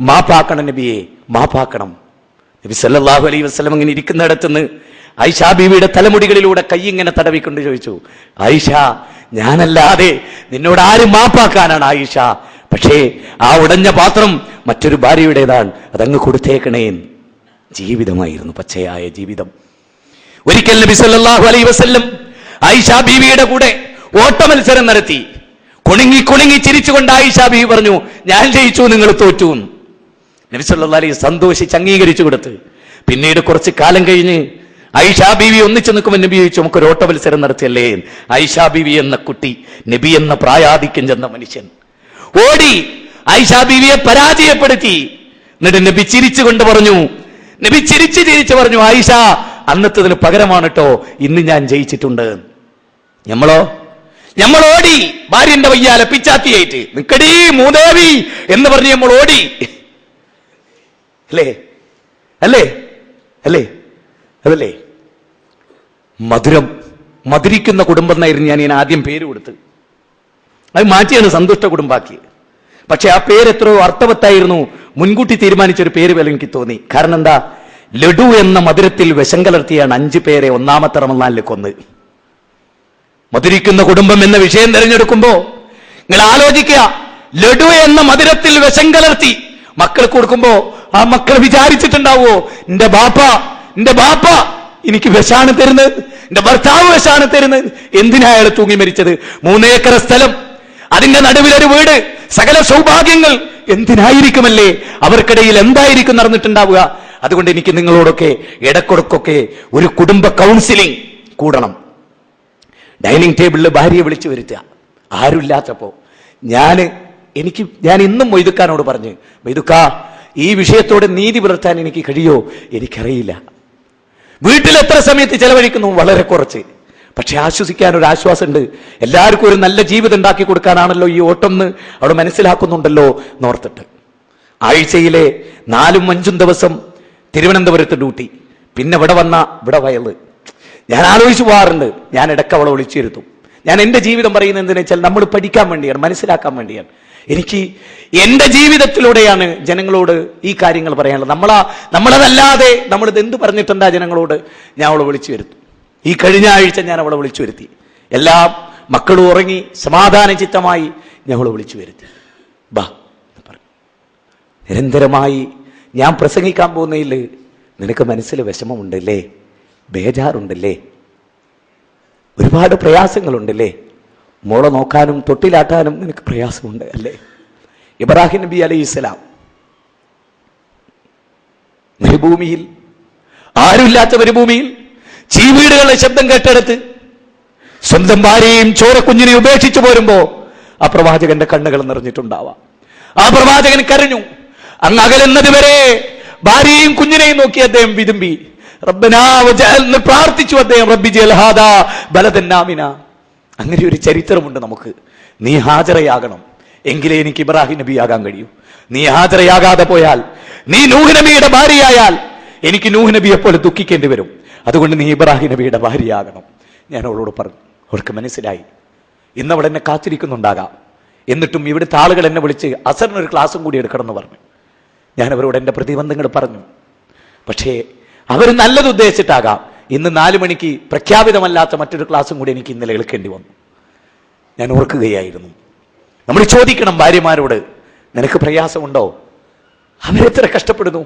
മാപ്പാക്കണം നബിയെ, മാപ്പാക്കണം. നബി സല്ലല്ലാഹു അലൈഹി വസല്ലം ഇങ്ങനെ ഇരിക്കുന്നിടത്തുനിന്ന് ആയിഷ ബീവിയുടെ തലമുടികളിലൂടെ കൈ ഇങ്ങനെ തടവിക്കൊണ്ട് ചോദിച്ചു, ആയിഷ, ഞാനല്ലാതെ നിന്നോട് ആരും മാപ്പാക്കാനാണ് ആയിഷ? പക്ഷേ ആ ഉടഞ്ഞ പാത്രം മറ്റൊരു ഭാര്യയുടേതാണ്, അതങ്ങ് കൊടുത്തേക്കണേ. ജീവിതമായിരുന്നു, പച്ചയായ ജീവിതം. ഒരിക്കൽ നബി സല്ലല്ലാഹു അലൈഹി വസല്ലം ആയിഷ ബീവിയുടെ കൂടെ ഓട്ട മത്സരം നടത്തി. കുണുങ്ങി ചിരിച്ചുകൊണ്ട് ആയിഷ ബീവി പറഞ്ഞു, ഞാൻ ജയിച്ചു, നിങ്ങൾ തോറ്റു. നബി സല്ലല്ലാഹു അലൈഹി സന്തോഷിച്ച് അംഗീകരിച്ചു കൊടുത്ത്. പിന്നീട് കുറച്ച് കാലം കഴിഞ്ഞ് ആയിഷ ബീവി ഒന്നിച്ചു നിൽക്കുമ്പോൾ നബി ചോദിച്ചു, നമുക്കൊരു ഓട്ട മത്സരം നടത്തിയല്ലേ? ആയിഷ ബീവി എന്ന കുട്ടി, നബി എന്ന പ്രായാധിക്യം ചെന്ന മനുഷ്യൻ ഓടി ആയിഷ ബീവിയെ പരാജയപ്പെടുത്തി. എന്നിട്ട് നബി ചിരിച്ചുകൊണ്ട് പറഞ്ഞു, നബി ചിരിച്ചു പറഞ്ഞു, ആയിഷ, അന്നത്തതിന് പകരമാണ് കേട്ടോ ഇന്ന് ഞാൻ ജയിച്ചിട്ടുണ്ട്. നമ്മൾ ഓടി ഭാര്യന്റെ വയ്യാലെ പിച്ചാത്തിയായിട്ട് നിക്കടി മൂദേവി എന്ന് പറഞ്ഞ് നമ്മൾ ഓടി. അല്ലേ അതല്ലേ മധുരിക്കുന്ന കുടുംബം എന്നായിരുന്നു ഞാൻ ആദ്യം പേര് കൊടുത്ത്. അത് മാറ്റിയാണ് സന്തുഷ്ട കുടുംബാക്കി. പക്ഷെ ആ പേര് എത്രയോ അർത്ഥവത്തായിരുന്നു. മുൻകൂട്ടി തീരുമാനിച്ചൊരു പേര് പോലെ എനിക്ക് തോന്നി. കാരണം എന്താ, ലഡു എന്ന മധുരത്തിൽ വിഷം കലർത്തിയാണ് 5 പേരെ ഒന്നാമത്തെ റമളാനിൽ കൊന്ന്. മധുരിക്കുന്ന കുടുംബം എന്ന വിഷയം തിരഞ്ഞെടുക്കുമ്പോ നിങ്ങൾ ആലോചിക്കുക, ലഡു എന്ന മധുരത്തിൽ വിഷം കലർത്തി മക്കൾക്ക് കൊടുക്കുമ്പോ ആ മക്കൾ വിചാരിച്ചിട്ടുണ്ടാവോ, എന്റെ ബാപ്പ എനിക്ക് വിഷാണ് തരുന്നത്, എന്റെ ഭർത്താവ് വിഷാണ് തരുന്നത്. എന്തിനാ അയാൾ തൂങ്ങി മരിച്ചത്? 3 ഏക്കർ സ്ഥലം, അതിന്റെ നടുവിലൊരു വീട്, സകല സൗഭാഗ്യങ്ങൾ എന്തിനായിരിക്കുമല്ലേ? അവർക്കിടയിൽ എന്തായിരിക്കും നടന്നിട്ടുണ്ടാവുക? അതുകൊണ്ട് എനിക്ക് നിങ്ങളോടൊക്കെ ഇടക്കൊടുക്കൊക്കെ ഒരു കുടുംബ കൗൺസിലിംഗ് കൂടണം. ഡൈനിങ് ടേബിളിൽ ഭാര്യയെ വിളിച്ചു വരുത്തുക. ആരുമില്ലാത്തപ്പോ ഞാൻ ഇന്നും മൊയ്തുക്കാനോട് പറഞ്ഞു, മൊയ്തുക്ക, ഈ വിഷയത്തോട് നീതി പുലർത്താൻ എനിക്ക് കഴിയോ? എനിക്കറിയില്ല. വീട്ടിൽ എത്ര സമയത്ത് ചെലവഴിക്കുന്നു? വളരെ കുറച്ച്. പക്ഷെ ആശ്വസിക്കാൻ ഒരു ആശ്വാസമുണ്ട്. എല്ലാവർക്കും ഒരു നല്ല ജീവിതം ഉണ്ടാക്കി കൊടുക്കാനാണല്ലോ ഈ ഓട്ടം എന്ന് അവിടെ മനസ്സിലാക്കുന്നുണ്ടല്ലോ എന്നോർത്തിട്ട്. ആഴ്ചയിലെ 4-5 ദിവസം തിരുവനന്തപുരത്ത് ഡ്യൂട്ടി, പിന്നെ ഇവിടെ വയല്. ഞാൻ ആലോചിച്ചു പോകാറുണ്ട്. ഞാൻ ഇടയ്ക്ക് അവളെ വിളിച്ചിരുത്തും. ഞാൻ എന്റെ ജീവിതം പറയുന്നത് എന്തിനാ വെച്ചാൽ നമ്മൾ പഠിക്കാൻ വേണ്ടിയാണ്, മനസ്സിലാക്കാൻ വേണ്ടിയാണ്. എനിക്ക് എന്റെ ജീവിതത്തിലൂടെയാണ് ജനങ്ങളോട് ഈ കാര്യങ്ങൾ പറയാനുള്ളത്. നമ്മളതല്ലാതെ നമ്മളിത് എന്ത് പറഞ്ഞിട്ടുണ്ടാ ജനങ്ങളോട്? ഞാൻ അവളെ വിളിച്ചു വരുത്തും. ഈ കഴിഞ്ഞ ആഴ്ച ഞാൻ അവളെ വിളിച്ചു വരുത്തി. എല്ലാ മക്കളും ഉറങ്ങി സമാധാന ചിത്തമായി ഞാൻ അവളെ വിളിച്ചു വരുത്തി. ബാ പറഞ്ഞു, നിരന്തരമായി ഞാൻ പ്രസംഗിക്കാൻ പോകുന്നതിൽ നിനക്ക് മനസ്സിൽ വിഷമമുണ്ടല്ലേ, ബേജാറുണ്ടല്ലേ, ഒരുപാട് പ്രയാസങ്ങളുണ്ടല്ലേ, മോളെ നോക്കാനും തൊട്ടിലാട്ടാനും നിനക്ക് പ്രയാസമുണ്ട് അല്ലേ? ഇബ്രാഹിം നബി അലൈഹിസ്സലാം മരുഭൂമിയിൽ, ആരുമില്ലാത്ത മരുഭൂമിയിൽ ചീവീടുകളുടെ ശബ്ദം കേട്ടെടുത്ത് സ്വന്തം ഭാര്യയും ചോരക്കുഞ്ഞിനെയും ഉപേക്ഷിച്ചു പോരുമ്പോ ആ പ്രവാചകന്റെ കണ്ണുകൾ നിറഞ്ഞിട്ടുണ്ടാവാം. ആ പ്രവാചകൻ കരഞ്ഞു. അങ്ങ് അകലുന്നത് വരെ ഭാര്യയും കുഞ്ഞിനെയും നോക്കി അദ്ദേഹം വിതുമ്പി. റബ്ബനാ വജഅൽന പ്രാർത്ഥിച്ചു അദ്ദേഹം, റബ്ബി ജഅൽ ഹാദാ ബലദൻ ആമിന. അങ്ങനെ ഒരു ചരിത്രമുണ്ട് നമുക്ക്. നീ ഹാജറയാകണം, എങ്കിലേ എനിക്ക് ഇബ്രാഹിം നബിയാകാൻ കഴിയൂ. നീ ഹാജറയാകാതെ പോയാൽ, നീ നൂഹ് നബിയുടെ ഭാര്യയായാൽ എനിക്ക് നൂഹ് നബിയെ പോലെ ദുഃഖിക്കേണ്ടി വരും. അതുകൊണ്ട് നീ ഇബ്രാഹിം നബിയുടെ ഭാര്യയാകണം. ഞാൻ അവളോട് പറഞ്ഞു. അവൾക്ക് മനസ്സിലായി. ഇന്നവിടെ എന്നെ കാത്തിരിക്കുന്നുണ്ടാകാം. എന്നിട്ടും ഇവിടുത്തെ ആളുകൾ എന്നെ വിളിച്ച് അസറിനൊരു ക്ലാസ്സും കൂടി എടുക്കണമെന്ന് പറഞ്ഞു. ഞാൻ അവരോട് എൻ്റെ പ്രതിബന്ധങ്ങൾ പറഞ്ഞു. പക്ഷേ അവർ നല്ലത് ഉദ്ദേശിച്ചിട്ടാകാം ഇന്ന് 4 മണിക്ക് പ്രഖ്യാപിതമല്ലാത്ത മറ്റൊരു ക്ലാസ്സും കൂടി എനിക്ക് ഇന്നലെ കേൾക്കേണ്ടി വന്നു. ഞാൻ ഓർക്കുകയായിരുന്നു. നമ്മൾ ചോദിക്കണം ഭാര്യമാരോട്, നിനക്ക് പ്രയാസമുണ്ടോ? അവരെത്ര കഷ്ടപ്പെടുന്നു.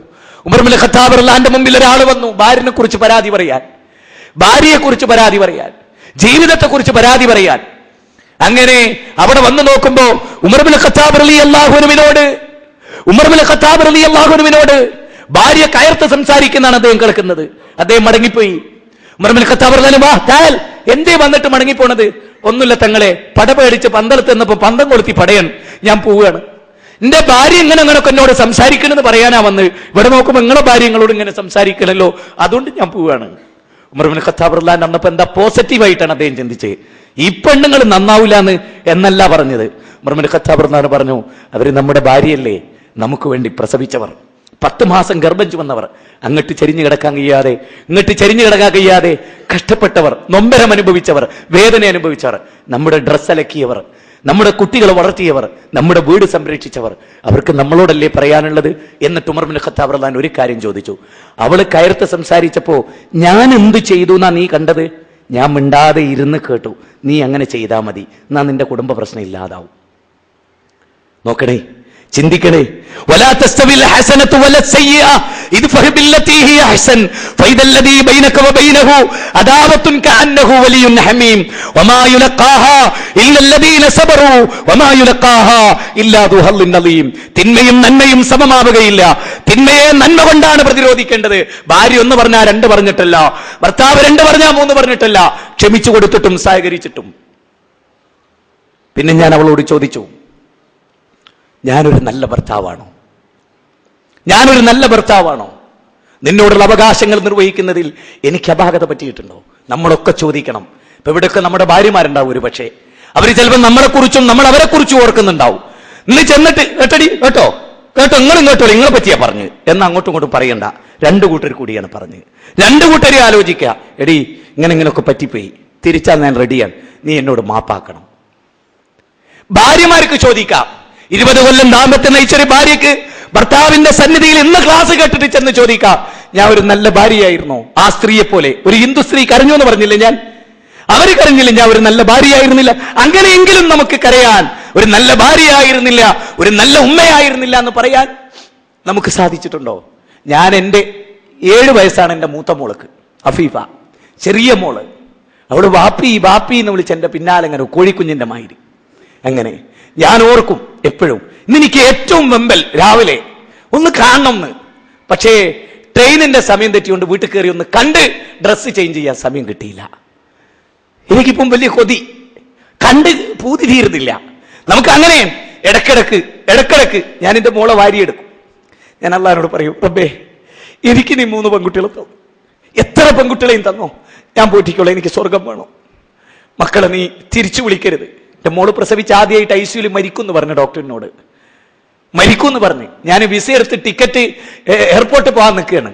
ഉമർ ഇബ്നുൽ ഖത്താബ് റളിയല്ലാഹു അൻഹുവിന്റെ മുമ്പിൽ ഒരാൾ വന്നു ഭാര്യയെക്കുറിച്ച് പരാതി പറയാൻ. ജീവിതത്തെക്കുറിച്ച് പരാതി പറയാൻ. അങ്ങനെ അവിടെ വന്നു നോക്കുമ്പോ ഉമർ ഇബ്നുൽ ഖത്താബ് റളിയല്ലാഹു അൻഹുവിനോട് ഭാര്യ കയർത്ത് സംസാരിക്കുന്നതാണ് അദ്ദേഹം കേൾക്കുന്നത്. അദ്ദേഹം മടങ്ങിപ്പോയി. ഉമർ ഇബ്നുൽ ഖത്താബ് റളിയല്ലാഹു അൻഹു എന്തേ വന്നിട്ട് മടങ്ങിപ്പോണത്? ഒന്നുമില്ല തങ്ങളെ, പടപേടിച്ച് പന്തളത്ത് നിന്നപ്പോ പന്തം കൊളുത്തി പടയൻ, ഞാൻ പോവുകയാണ്. എന്റെ ഭാര്യ ഇങ്ങനെയൊക്കെ എന്നോട് സംസാരിക്കണമെന്ന് പറയാനാ വന്ന്. ഇവിടെ നോക്കുമ്പോ നിങ്ങളുടെ ഭാര്യ നിങ്ങളോട് ഇങ്ങനെ സംസാരിക്കണല്ലോ, അതുകൊണ്ട് ഞാൻ പോവുകയാണ്. ഉമർ ഇബ്നുൽ ഖത്താബ് റളിയല്ലാഹു അൻഹു അന്നപ്പോ എന്താ പോസിറ്റീവായിട്ടാണ് അദ്ദേഹം ചിന്തിച്ചത്. ഈ പെണ്ണുങ്ങൾ നന്നാവൂലെന്ന് എന്നല്ല പറഞ്ഞത്. ഉമർ ഇബ്നുൽ ഖത്താബ് റളിയല്ലാഹു അൻഹു പറഞ്ഞു, അവര് നമ്മുടെ ഭാര്യയല്ലേ, നമുക്ക് വേണ്ടി പ്രസവിച്ചവർ, 10 മാസം ഗർഭം ചുമന്നവർ, അങ്ങോട്ട് ചരിഞ്ഞു കിടക്കാൻ കഴിയാതെ ഇങ്ങോട്ട് ചരിഞ്ഞു കിടക്കാൻ കഴിയാതെ കഷ്ടപ്പെട്ടവർ, നൊമ്പരം അനുഭവിച്ചവർ, വേദന അനുഭവിച്ചവർ, നമ്മുടെ ഡ്രസ്സ് അലക്കിയവർ, നമ്മുടെ കുട്ടികളെ വളർത്തിയവർ, നമ്മുടെ വീട് സംരക്ഷിച്ചവർ, അവർക്ക് നമ്മളോടല്ലേ പറയാനുള്ളത്? എന്നിട്ട് ഉമർ ഇബ്നുൽ ഖത്താബ് റളിയല്ലാഹു അൻഹു ഒരു കാര്യം ചോദിച്ചു. അവള് കയർത്ത് സംസാരിച്ചപ്പോ ഞാൻ എന്ത് ചെയ്തു എന്നാ നീ കണ്ടത്? ഞാൻ മിണ്ടാതെ ഇരുന്ന് കേട്ടു. നീ അങ്ങനെ ചെയ്താ മതി, എന്നാ നിന്റെ കുടുംബ പ്രശ്നം ഇല്ലാതാവും. നോക്കണേ, ചിന്തിക്കണേ. വലാ തസ്തവിൽ ഹസനതു വലസ്സയ്യിഅ ഇദ്ഫഅ ബില്ലതി ഹിയ അഹ്സൻ ഫൈദല്ലദീ ബൈനക വബൈനഹു അദാവത്തുൻ കഅന്നഹു വലിയുൻ ഹമീം വമാ യുലഖാഹാ ഇല്ലല്ലദീന സബറു വമാ യുലഖാഹാ ഇല്ലാ ദു ഹല്ലിൻ അലീം. തിന്മയും നന്മയും സമമാവുകയില്ല. തിന്മയെ നന്മ കൊണ്ടാണ് പ്രതിരോധിക്കേണ്ടത്. ഭാര്യ 1 പറഞ്ഞാൽ 2 പറഞ്ഞിട്ടല്ല, ഭർത്താവ് 2 പറഞ്ഞാൽ 3 പറഞ്ഞിട്ടല്ല, ക്ഷമിച്ചു കൊടുത്തിട്ടും സഹകരിച്ചിട്ടും. പിന്നെ ഞാൻ അവളോട് ചോദിച്ചു, ഞാനൊരു നല്ല ഭർത്താവാണോ? ഞാനൊരു നല്ല ഭർത്താവാണോ? നിന്നോടുള്ള അവകാശങ്ങൾ നിർവഹിക്കുന്നതിൽ എനിക്ക് അപാകത പറ്റിയിട്ടുണ്ടോ? നമ്മളൊക്കെ ചോദിക്കണം. ഇപ്പൊ ഇവിടെയൊക്കെ നമ്മുടെ ഭാര്യമാരുണ്ടാവും, ഒരു പക്ഷേ അവര് ചിലപ്പോൾ നമ്മളെക്കുറിച്ചും നമ്മൾ അവരെ കുറിച്ചും ഓർക്കുന്നുണ്ടാവും. ഇന്ന് ചെന്നിട്ട് കേട്ടടി കേട്ടോ നിങ്ങളും കേട്ടോ നിങ്ങളെ പറ്റിയാ പറഞ്ഞു എന്ന് അങ്ങോട്ടും ഇങ്ങോട്ടും പറയണ്ട. 2 കൂട്ടർ കൂടിയാണ് പറഞ്ഞ്. 2 കൂട്ടരെ ആലോചിക്കുക, എടി ഇങ്ങനെയൊക്കെ പറ്റിപ്പോയി, തിരിച്ചാൽ ഞാൻ റെഡിയാണ്, നീ എന്നോട് മാപ്പാക്കണം. ഭാര്യമാർക്ക് ചോദിക്കാം. 20 കൊല്ലം ദാമ്പത്യം നയിച്ചൊരു ഭാര്യക്ക് ഭർത്താവിന്റെ സന്നിധിയിൽ ഇന്ന് ക്ലാസ് കേട്ടിട്ട് ചെന്ന് ചോദിക്കാം, ഞാൻ ഒരു നല്ല ഭാര്യയായിരുന്നോ? ആ സ്ത്രീയെ പോലെ ഒരു ഹിന്ദു സ്ത്രീ കരഞ്ഞു എന്ന് പറഞ്ഞില്ലേ ഞാൻ? അവര് കരഞ്ഞില്ല, ഞാൻ ഒരു നല്ല ഭാര്യയായിരുന്നില്ല. അങ്ങനെയെങ്കിലും നമുക്ക് കരയാൻ, ഒരു നല്ല ഭാര്യയായിരുന്നില്ല, ഒരു നല്ല ഉമ്മയായിരുന്നില്ല എന്ന് പറയാൻ നമുക്ക് സാധിച്ചിട്ടുണ്ടോ? ഞാൻ എൻ്റെ 7 വയസ്സാണ് എൻ്റെ മൂത്ത മോൾക്ക്, അഫീഫ, ചെറിയ മോള്. അവള് വാപ്പി വാപ്പി എന്ന് വിളിച്ച് എൻ്റെ പിന്നാലെ അങ്ങനെ കോഴിക്കുഞ്ഞിന്റെ മാതിരി. അങ്ങനെ ഞാൻ ഓർക്കും എപ്പോഴും. ഇന്നെനിക്ക് ഏറ്റവും വെമ്പൽ രാവിലെ ഒന്ന് കാണണമെന്ന്. പക്ഷേ ട്രെയിനിന്റെ സമയം തെറ്റിക്കൊണ്ട് വീട്ടിൽ കയറി ഒന്ന് കണ്ട് ഡ്രസ്സ് ചേഞ്ച് ചെയ്യാൻ സമയം കിട്ടിയില്ല. എനിക്കിപ്പം വലിയ കൊതി, കണ്ട് പൂതി തീരുന്നില്ല. നമുക്ക് അങ്ങനെ ഇടക്കിടക്ക് ഞാൻ എൻ്റെ മോളെ വാരിയെടുക്കും. ഞാൻ അള്ളാഹിനോട് പറയും, റബ്ബേ എനിക്ക് നീ 3 പെൺകുട്ടികളെ തന്നു, എത്ര പെൺകുട്ടികളെയും തന്നോ, ഞാൻ പോറ്റിക്കോളാം, എനിക്ക് സ്വർഗം വേണം. മക്കളെ നീ തിരിച്ചു വിളിക്കരുത്. എൻ്റെ മോള് പ്രസവിച്ച് ആദ്യമായിട്ട് ICUവിൽ മരിക്കുമെന്ന് പറഞ്ഞു ഡോക്ടറിനോട്. മരിക്കുമെന്ന് പറഞ്ഞ് ഞാൻ വിസ എടുത്ത് ടിക്കറ്റ് എയർപോർട്ടിൽ പോകാൻ നിൽക്കുകയാണ്.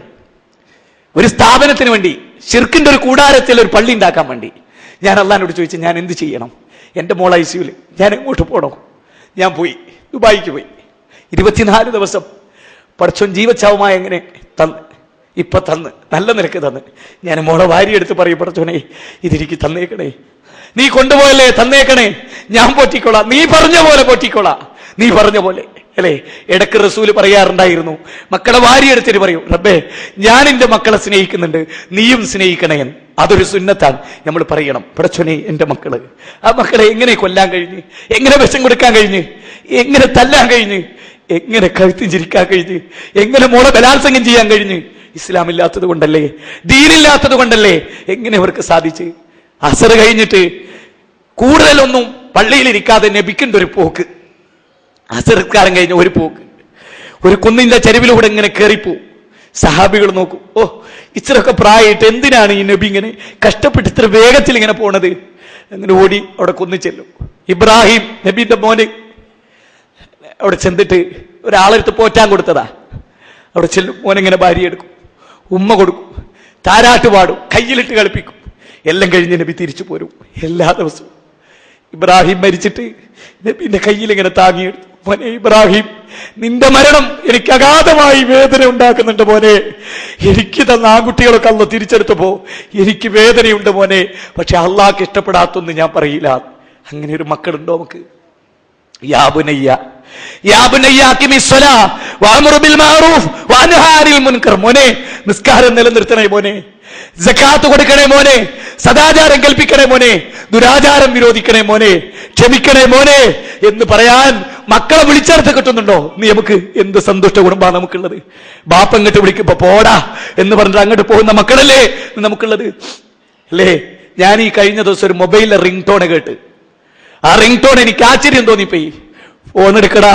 ഒരു സ്ഥാപനത്തിന് വേണ്ടി, ഷിർക്കിന്റെ ഒരു കൂടാരത്തിൽ ഒരു പള്ളി ഉണ്ടാക്കാൻ വേണ്ടി. ഞാൻ അള്ളാഹിനോട് ചോദിച്ചു, ഞാൻ എന്ത് ചെയ്യണം? എൻ്റെ മോൾ ICUവിൽ, ഞാൻ എങ്ങോട്ട് പോകണം? ഞാൻ പോയി, ദുബായിക്ക് പോയി. 24 ദിവസം പടച്ചോൻ ജീവച്ചാവുമായി എങ്ങനെ തന്ന്, ഇപ്പൊ തന്ന്, നല്ല നിരക്ക് തന്ന്. ഞാൻ മോളെ വാരിയെടുത്ത് പറയും, പടച്ചോനെ ഇതെനിക്ക് തന്നേക്കണേ, നീ കൊണ്ടുപോയല്ലേ, തന്നേക്കണേ, ഞാൻ പോറ്റിക്കോളാം, നീ പറഞ്ഞ പോലെ പോറ്റിക്കോളാം, നീ പറഞ്ഞ പോലെ അല്ലേ. ഇടക്ക് റസൂല് പറയാറുണ്ടായിരുന്നു, മക്കളെ വാരിയെടുത്തിട്ട് പറയും, റബ്ബേ ഞാൻ എൻ്റെ മക്കളെ സ്നേഹിക്കുന്നുണ്ട്, നീയും സ്നേഹിക്കണേ. അതൊരു സുന്നത്താണ്, നമ്മൾ പറയണം. പടച്ചോനെ എൻ്റെ മക്കള്, ആ മക്കളെ എങ്ങനെ കൊല്ലാൻ കഴിഞ്ഞ്, എങ്ങനെ വിഷം കൊടുക്കാൻ കഴിഞ്ഞ്, എങ്ങനെ തല്ലാൻ കഴിഞ്ഞ്, എങ്ങനെ കഴുത്തും ചിരിക്കാൻ കഴിഞ്ഞ്, എങ്ങനെ മോളെ ബലാത്സംഗം ചെയ്യാൻ കഴിഞ്ഞ്? ഇസ്ലാമില്ലാത്തത് കൊണ്ടല്ലേ, ദീനില്ലാത്തത് കൊണ്ടല്ലേ? എങ്ങനെ അവർക്ക് സാധിച്ച്? അസർ കഴിഞ്ഞിട്ട് കൂടുതലൊന്നും പള്ളിയിലിരിക്കാതെ നബിക്കേണ്ട ഒരു പോക്ക്, അസർക്കാരം കഴിഞ്ഞ ഒരു പോക്ക്, ഒരു കുന്നിന്റെ ചരിവിലൂടെ ഇങ്ങനെ കയറിപ്പോ. സഹാബികൾ നോക്കും, ഓ ഇത്രയൊക്കെ പ്രായമായിട്ട് എന്തിനാണ് ഈ നബി ഇങ്ങനെ കഷ്ടപ്പെട്ട് ഇത്ര വേഗത്തിൽ ഇങ്ങനെ പോണത്? അങ്ങനെ ഓടി അവിടെ കുന്നു ചെല്ലും. ഇബ്രാഹിം നബിന്റെ മോന് അവിടെ ചെന്നിട്ട് ഒരാളെടുത്ത് പോറ്റാൻ കൊടുത്തതാ. അവിടെ ചെല്ലും, മോനെങ്ങനെ ഭാര്യ എടുക്കും, ഉമ്മ കൊടുക്കും, താരാട്ട് പാടും, കയ്യിലിട്ട് കളിപ്പിക്കും. എല്ലാം കഴിഞ്ഞ് നബി തിരിച്ചു പോരും. എല്ലാ ദിവസവും ഇബ്രാഹിം മരിച്ചിട്ട് നബിന്റെ കയ്യിൽ ഇങ്ങനെ താങ്ങിയെടുത്തു. മോനെ ഇബ്രാഹിം, നിന്റെ മരണം എനിക്ക് അഗാധമായി വേദന ഉണ്ടാക്കുന്നുണ്ട് മോനെ. എനിക്ക് തന്ന ആൺകുട്ടികളൊക്കെ അള്ളാഹ് തിരിച്ചെടുത്തപ്പോ എനിക്ക് വേദനയുണ്ട് മോനെ. പക്ഷെ അള്ളാഹ്ക്ക് ഇഷ്ടപ്പെടാത്തൊന്നും ഞാൻ പറയില്ല. അങ്ങനെ ഒരു മക്കളുണ്ടോ നമുക്ക്? യാ ബുനയ്യ യാ ബുനയ്യ അഖിമിസ് സ്വലാ വഅ്മുറു ബിൽ മഅറൂഫ് വഅൻഹാ അനിൽ മുൻകർ. മോനെ നിസ്കാരം നിലനിർത്തണേ മോനെ, സകാത്ത് കൊടുക്കണേ മോനെ, സദാചാരം കൽപ്പിക്കണേ മോനെ, ദുരാചാരം വിരോധിക്കണേ മോനെ, ക്ഷമിക്കണേ മോനെ എന്ന് പറയാൻ മക്കളെ വിളിച്ചേർത്ത് കിട്ടുന്നുണ്ടോ? നീ നമുക്ക് എന്ത് സന്തുഷ്ട കുടുംബമാണ് നമുക്കുള്ളത്. ബാപ്പ അങ്ങോട്ട് വിളിക്കുമ്പോ പോടാ എന്ന് പറഞ്ഞിട്ട് അങ്ങോട്ട് പോകുന്ന മക്കളല്ലേ നമുക്കുള്ളത് അല്ലേ? ഞാൻ ഈ കഴിഞ്ഞ ദിവസം ഒരു മൊബൈലിലെ റിംഗ് ടോൺ കേട്ട്, ആ റിംഗ് ടോൺ എനിക്ക് ആശ്ചര്യം തോന്നിപ്പോയി. ഫോൺ എടുക്കടാ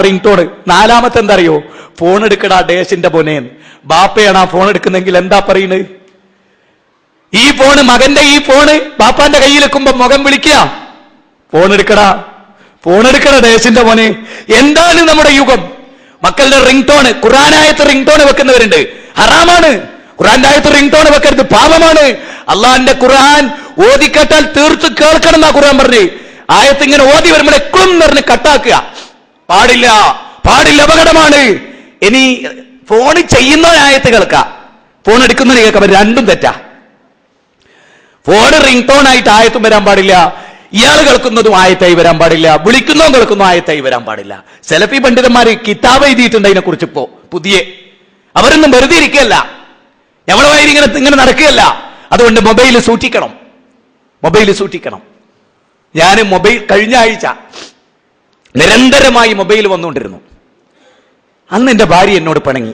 റിംഗ് ടോൺ. നാലാമത്തെ എന്താ അറിയോ? ഫോൺ എടുക്കടാ ഡേഷിന്റെ പൊനേന്ന്. ബാപ്പയാണ് ആ ഫോൺ എടുക്കുന്നെങ്കിൽ എന്താ പറയുന്നത്? ഈ ഫോണ്, മകന്റെ ഈ ഫോണ് ബാപ്പാന്റെ കയ്യിലെക്കുമ്പോ മുഖം വിളിക്കുക, ഫോൺ എടുക്കടാ ഡേഷിന്റെ മോനെ. എന്താണ് നമ്മുടെ യുഗം? മക്കളുടെ റിംഗ് ടോണ്, ഖുർആനായത്ത് റിംഗ് ടോൺ വെക്കുന്നവരുണ്ട്, ഹറാമാണ്. ഖുർആന്റെ ആയത്ത് റിംഗ് ടോൺ വെക്കരുത്, പാപമാണ്. അള്ളാന്റെ ഖുർആൻ ഓതിക്കെട്ടാൽ തീർത്ത് കേൾക്കണം എന്നാ ഖുർആൻ പറഞ്ഞു. ആയത്ത് ഇങ്ങനെ ഓതി വരുമ്പോൾ എക്കും പറഞ്ഞ് കട്ടാക്കുക പാടില്ല, അപകടമാണ്. ഇനി ഫോൺ ചെയ്യുന്ന ആയത്ത് കേൾക്കാം, ഫോൺ എടുക്കുന്ന കേൾക്കാം, രണ്ടും തെറ്റാ. ഫോൺ റിംഗ് ടോൺ ആയിട്ട് ആയത്തും വരാൻ പാടില്ല, ഇയാൾ കേൾക്കുന്നതും ആയത്തായി വരാൻ പാടില്ല, വിളിക്കുന്നതും കേൾക്കുന്നതും ആയത്തായി വരാൻ പാടില്ല. സെലഫി പണ്ഡിതന്മാര് കിതാബ് എഴുതിയിട്ടുണ്ട് അതിനെ കുറിച്ച്. ഇപ്പോ പുതിയ അവരൊന്നും വെറുതെ ഇരിക്കുകയല്ല, ഞമ്മളുമായി ഇങ്ങനെ നടക്കുകയല്ല. അതുകൊണ്ട് മൊബൈൽ സൂക്ഷിക്കണം. ഞാൻ കഴിഞ്ഞ ആഴ്ച നിരന്തരമായി മൊബൈൽ വന്നുകൊണ്ടിരുന്നു. അന്ന് എന്റെ ഭാര്യ എന്നോട് പിണങ്ങി.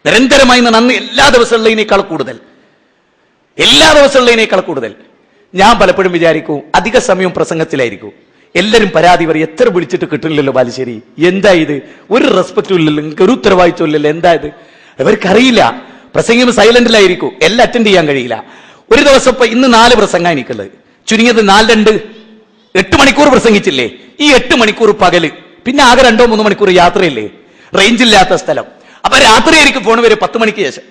നിരന്തരമായി അന്ന് എല്ലാ ദിവസമുള്ളതിനേക്കാൾ കൂടുതൽ ഞാൻ പലപ്പോഴും വിചാരിക്കും, അധിക സമയം പ്രസംഗത്തിലായിരിക്കും. എല്ലാവരും പരാതി പറയും, എത്ര വിളിച്ചിട്ട് കിട്ടില്ലല്ലോ ബാലുശ്ശേരി, എന്താ ഇത്, ഒരു റെസ്പെക്റ്റും ഇല്ലല്ലോ, ഒരു ഉത്തരവാദിത്വം ഇല്ലല്ലോ, എന്താ ഇത്. അവർക്കറിയില്ല, പ്രസംഗം സൈലന്റിലായിരിക്കും, എല്ലാം അറ്റൻഡ് ചെയ്യാൻ കഴിയില്ല. ഒരു ദിവസം ഇപ്പൊ ഇന്ന് 4 പ്രസംഗം എനിക്കുള്ളത്, ചുരുങ്ങിയത് 4-2 8 മണിക്കൂർ പ്രസംഗിച്ചില്ലേ. ഈ 8 മണിക്കൂർ പകല്, പിന്നെ ആകെ 2-3 മണിക്കൂർ യാത്രയില്ലേ, റേഞ്ചില്ലാത്ത സ്ഥലം. അപ്പൊ രാത്രി എനിക്ക് ഫോൺ വരും 10 മണിക്ക് ശേഷം.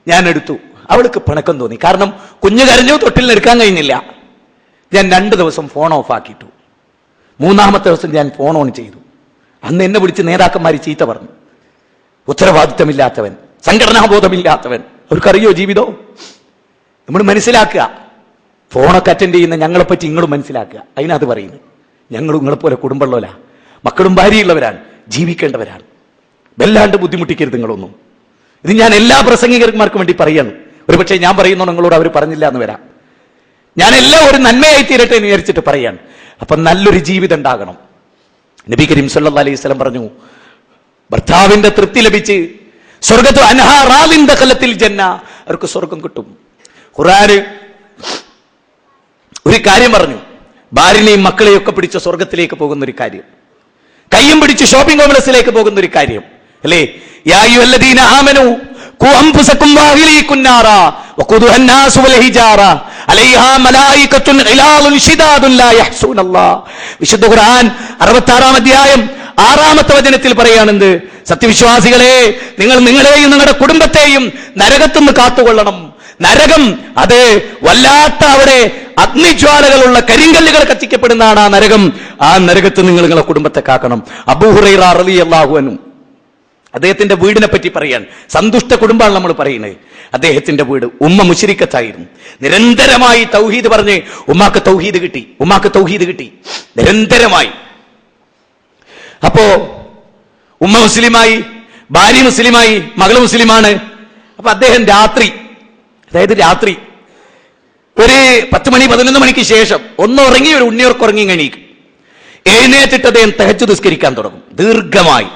ഞാൻ എടുത്തു. അവൾക്ക് പിണക്കം തോന്നി, കാരണം കുഞ്ഞു കരഞ്ഞു, തൊട്ടിൽ എടുക്കാൻ കഴിഞ്ഞില്ല. ഞാൻ 2 ദിവസം ഫോൺ ഓഫ് ആക്കിയിട്ടു. 3-ാമത്തെ ദിവസം ഞാൻ ഫോൺ ഓൺ ചെയ്തു. അന്ന് എന്നെ വിളിച്ച് നേതാക്കന്മാര് ചീത്ത പറഞ്ഞു, ഉത്തരവാദിത്തമില്ലാത്തവൻ, സംഘടനാബോധമില്ലാത്തവൻ. അവർക്കറിയോ ജീവിതം? നമ്മൾ മനസ്സിലാക്കുക. ഫോണൊക്കെ അറ്റൻഡ് ചെയ്യുന്ന ഞങ്ങളെപ്പറ്റി നിങ്ങളും മനസ്സിലാക്കുക. അതിനകത്ത് പറയുന്നത് ഞങ്ങളും നിങ്ങളെപ്പോലെ കുടുംബമുള്ളവരാ, മക്കളും ഭാര്യയുള്ളവരാണ്, ജീവിക്കേണ്ടവരാണ്. വല്ലാണ്ട് ബുദ്ധിമുട്ടിക്കരുത് നിങ്ങളൊന്നും. ഇത് ഞാൻ എല്ലാ പ്രസംഗികന്മാർക്കും വേണ്ടി പറയാണ്. ഒരുപക്ഷെ ഞാൻ പറയുന്നോ നിങ്ങളോട് അവർ പറഞ്ഞില്ല എന്ന് വരാം. ഞാൻ എല്ലാം ഒരു നന്മയായി തീരട്ടെ എന്ന് വിചാരിച്ചിട്ട് പറയാണ്. അപ്പൊ നല്ലൊരു ജീവിതം ഉണ്ടാകണം. നബി കരീം സല്ലല്ലാഹു അലൈഹി വസല്ലം പറഞ്ഞു, ഭർത്താവിന്റെ തൃപ്തി ലഭിച്ച് സ്വർഗ്ഗത്തു അൻഹാ റാദിൻ ദഖലത്തിൽ ജന്ന, അവർക്ക് സ്വർഗം കിട്ടും. ഖുർആന് ഒരു കാര്യം പറഞ്ഞു, ഭാര്യനെയും മക്കളെയും ഒക്കെ പിടിച്ച് സ്വർഗത്തിലേക്ക് പോകുന്ന ഒരു കാര്യം, കയ്യും പിടിച്ച് ഷോപ്പിംഗ് കോംപ്ലക്സിലേക്ക് പോകുന്ന ഒരു കാര്യം അല്ലേ? യാ അയ്യുഹല്ലദീന ആമനൂ ഖു അൻഫുസകും വഅഹ്ലീകും നാറാ വഖുദുഹാ അന്നാസു വൽ ഹിജാറ അലൈഹാ മലായികത്തുൻ ഇലാലുൻ ശിദാദുൻ ലാ യഹ്സൂനല്ലാഹ്. വിശുദ്ധ ഖുർആൻ 66-ാം അധ്യായം 6-ാമത്തെ വചനത്തിൽ പറയാണെന്ത്? സത്യവിശ്വാസികളെ, നിങ്ങൾ നിങ്ങളെയും നിങ്ങളുടെ കുടുംബത്തെയും നരകത്തുനിന്ന് കാത്തുകൊള്ളണം. നരകം അത് വല്ലാത്ത, അവിടെ അഗ്നിജ്വാലകളുള്ള കരിങ്കല്ലുകൾ കത്തിക്കപ്പെടുന്നതാണ് ആ നരകം. ആ നരകത്ത് നിങ്ങൾ നിങ്ങളുടെ കുടുംബത്തെ കാക്കണം. അബൂ ഹുറൈറ റളിയല്ലാഹു അൻഹു അദ്ദേഹത്തിന്റെ വീടിനെ പറ്റി പറയാൻ, സന്തുഷ്ട കുടുംബമാണ് നമ്മൾ പറയുന്നത്. അദ്ദേഹത്തിന്റെ വീട്, ഉമ്മ മുശ്രിക്കത്തായിരുന്നു. നിരന്തരമായി തൗഹീദ് പറഞ്ഞ് ഉമ്മാക്ക് തൗഹീദ് കിട്ടി നിരന്തരമായി. അപ്പോ ഉമ്മ മുസ്ലിമായി, ഭാര്യ മുസ്ലിമായി, മകള് മുസ്ലിമാണ്. അപ്പൊ അദ്ദേഹം രാത്രി ഒരു 10 മണി 11 മണിക്ക് ശേഷം ഒന്നുറങ്ങി, ഒരു ഉണ്ണിയോർക്കുറങ്ങി എണീക്കും. എഴുന്നേറ്റിട്ട് അദ്ദേഹം തഹജ്ജുദ് നിസ്കരിക്കാൻ തുടങ്ങും. ദീർഘമായി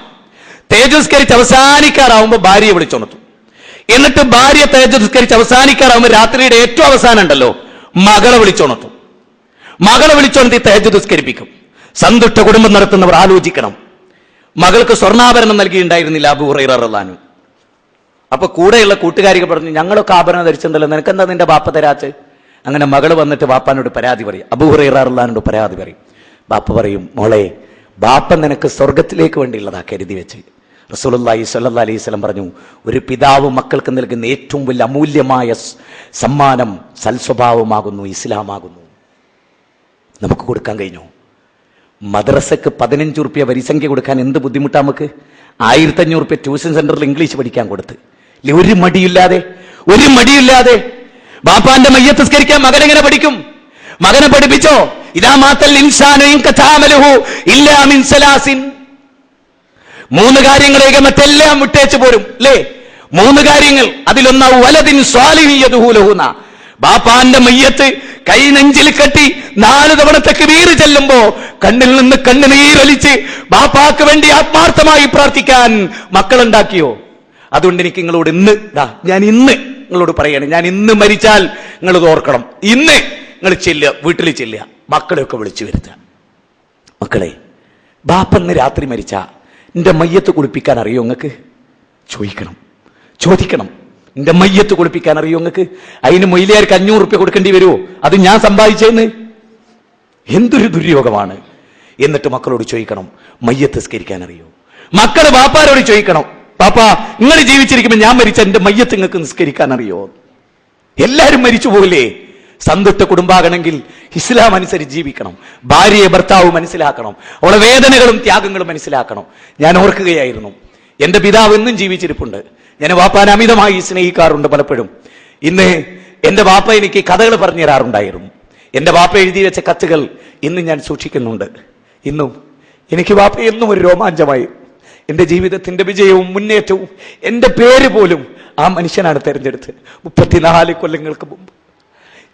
തഹജ്ജുദ് നിസ്കരിച്ച് അവസാനിക്കാറാവുമ്പോൾ ഭാര്യയെ വിളിച്ചുണർത്തും. എന്നിട്ട് ഭാര്യ തഹജ്ജുദ് നിസ്കരിച്ച് അവസാനിക്കാറാവുമ്പോൾ രാത്രിയുടെ ഏറ്റവും അവസാനം ഉണ്ടല്ലോ, മകളെ വിളിച്ചുണർത്തി തഹജ്ജുദ് നിസ്കരിപ്പിക്കും. സന്തുഷ്ട കുടുംബം നടത്തുന്നവർ ആലോചിക്കണം. മകൾക്ക് സ്വർണ്ണാഭരണം നൽകിയിട്ടുണ്ടായിരുന്നില്ല അബൂ ഹുറൈറ റളിയല്ലാഹു അൻഹു. അപ്പൊ കൂടെയുള്ള കൂട്ടുകാരികൾ പറഞ്ഞു, ഞങ്ങളൊക്കെ ആഭരണം ധരിച്ചിട്ടുണ്ടല്ലോ, നിനക്കെന്താ നിന്റെ ബാപ്പ തരാച്ച്? അങ്ങനെ മകള് വന്നിട്ട് ബാപ്പാനോട് പരാതി പറയും, അബൂ ഹുറൈറ റളിയല്ലാഹു അൻഹു പരാതി പറയും. ബാപ്പ പറയും, മോളെ, ബാപ്പ നിനക്ക് സ്വർഗത്തിലേക്ക് വേണ്ടിയുള്ളതാ കരുതി വെച്ച്. റസൂലുള്ളാഹി സ്വല്ലല്ലാഹു അലൈഹി വസല്ലം പറഞ്ഞു, ഒരു പിതാവ് മക്കൾക്ക് നൽകുന്ന ഏറ്റവും വലിയ അമൂല്യമായ സമ്മാനം സൽസ്വഭാവമാകുന്നു, ഇസ്ലാമാകുന്നു. നമുക്ക് കൊടുക്കാൻ കഴിഞ്ഞു? മദ്രസക്ക് 15 റുപ്യ വരിസംഖ്യ കൊടുക്കാൻ എന്ത് ബുദ്ധിമുട്ടാ നമുക്ക്? 1500 റുപ്യ ട്യൂഷൻ സെന്ററിൽ ഇംഗ്ലീഷ് പഠിക്കാൻ കൊടുത്ത്, ഒരു മടിയില്ലാതെ ബാപ്പാന്റെ മയ്യത്ത് നിസ്കരിക്കാൻ മകനെങ്ങനെ പഠിക്കും? മകനെ പഠിപ്പിച്ചോ? ഇദാ മാതൽ ഇൻസാനു ഇൻ കതഅമലുഹു ഇല്ലാ മിൻ സലാസിൻ. 3 കാര്യങ്ങളേക്ക് മറ്റെല്ലാം വിട്ടേച്ചു പോരും അല്ലേ? 3 കാര്യങ്ങൾ. അതിലൊന്ന വലദിൻ സ്വാലിഹിയതുഹുലഹുന, ബാപ്പാന്റെ മയ്യത്ത് കൈ നെഞ്ചിൽ കെട്ടി 4 തവണ തക്ബീർ ചെല്ലുമ്പോ കണ്ണിൽ നിന്ന് കണ്ണുനീരൊലിച്ച് ബാപ്പാക്ക് വേണ്ടി ആത്മാർത്ഥമായി പ്രാർത്ഥിക്കാൻ മക്കളുണ്ടാക്കിയോ? അതുകൊണ്ട് എനിക്ക് നിങ്ങളോട് ഞാൻ ഇന്ന് നിങ്ങളോട് പറയാണ്, ഞാൻ ഇന്ന് മരിച്ചാൽ നിങ്ങൾ ഇത് ഓർക്കണം. ഇന്ന് നിങ്ങൾ ചെല്ലുക, വീട്ടിൽ ചെല്ലുക, മക്കളെയൊക്കെ വിളിച്ചു വരുത്തുക. മക്കളെ, ബാപ്പന്ന് രാത്രി മരിച്ച എന്റെ മയ്യത്ത് കുളിപ്പിക്കാൻ അറിയോ നിങ്ങൾക്ക്? ചോദിക്കണം. എന്റെ മയ്യത്ത് കുളിപ്പിക്കാൻ അറിയോ നിങ്ങൾക്ക്? അതിന് മൊയിലിയാർക്ക് 500 റുപ്യ കൊടുക്കേണ്ടി വരുമോ? അത് ഞാൻ സമ്പാദിച്ചെന്ന്? എന്തൊരു ദുര്യോഗമാണ്. എന്നിട്ട് മക്കളോട് ചോദിക്കണം, മയ്യത്ത് നിസ്കരിക്കാൻ അറിയോ? മക്കള് ബാപ്പാരോട് ചോദിക്കണം, പാപ്പാ നിങ്ങൾ ജീവിച്ചിരിക്കുമ്പോൾ ഞാൻ മരിച്ച എന്റെ മയ്യത്ത് നിങ്ങൾക്ക് നിസ്കരിക്കാൻ അറിയോ? എല്ലാരും മരിച്ചു പോകില്ലേ? സന്തുഷ്ട കുടുംബാകണമെങ്കിൽ ഇസ്ലാം അനുസരിച്ച് ജീവിക്കണം. ഭാര്യയെ ഭർത്താവ് മനസ്സിലാക്കണം, അവളെ വേദനകളും ത്യാഗങ്ങളും മനസ്സിലാക്കണം. ഞാൻ ഓർക്കുകയായിരുന്നു, എന്റെ പിതാവ് എന്നും ജീവിച്ചിരിപ്പുണ്ട്. ഞാൻ വാപ്പാനെ അമിതമായി സ്നേഹിക്കാറുണ്ട് പലപ്പോഴും. ഇന്ന് എന്റെ വാപ്പ എനിക്ക് കഥകൾ പറഞ്ഞു തരാറുണ്ടായിരുന്നു. എന്റെ വാപ്പ എഴുതി വെച്ച കത്തുകൾ ഇന്ന് ഞാൻ സൂക്ഷിക്കുന്നുണ്ട്. ഇന്നും എനിക്ക് വാപ്പ എന്നും ഒരു രോമാഞ്ചമായി. എന്റെ ജീവിതത്തിന്റെ വിജയവും മുന്നേറ്റവും എന്റെ പേര് പോലും ആ മനുഷ്യനാണ് തെരഞ്ഞെടുത്ത്. 34 കൊല്ലങ്ങൾക്ക് മുമ്പ്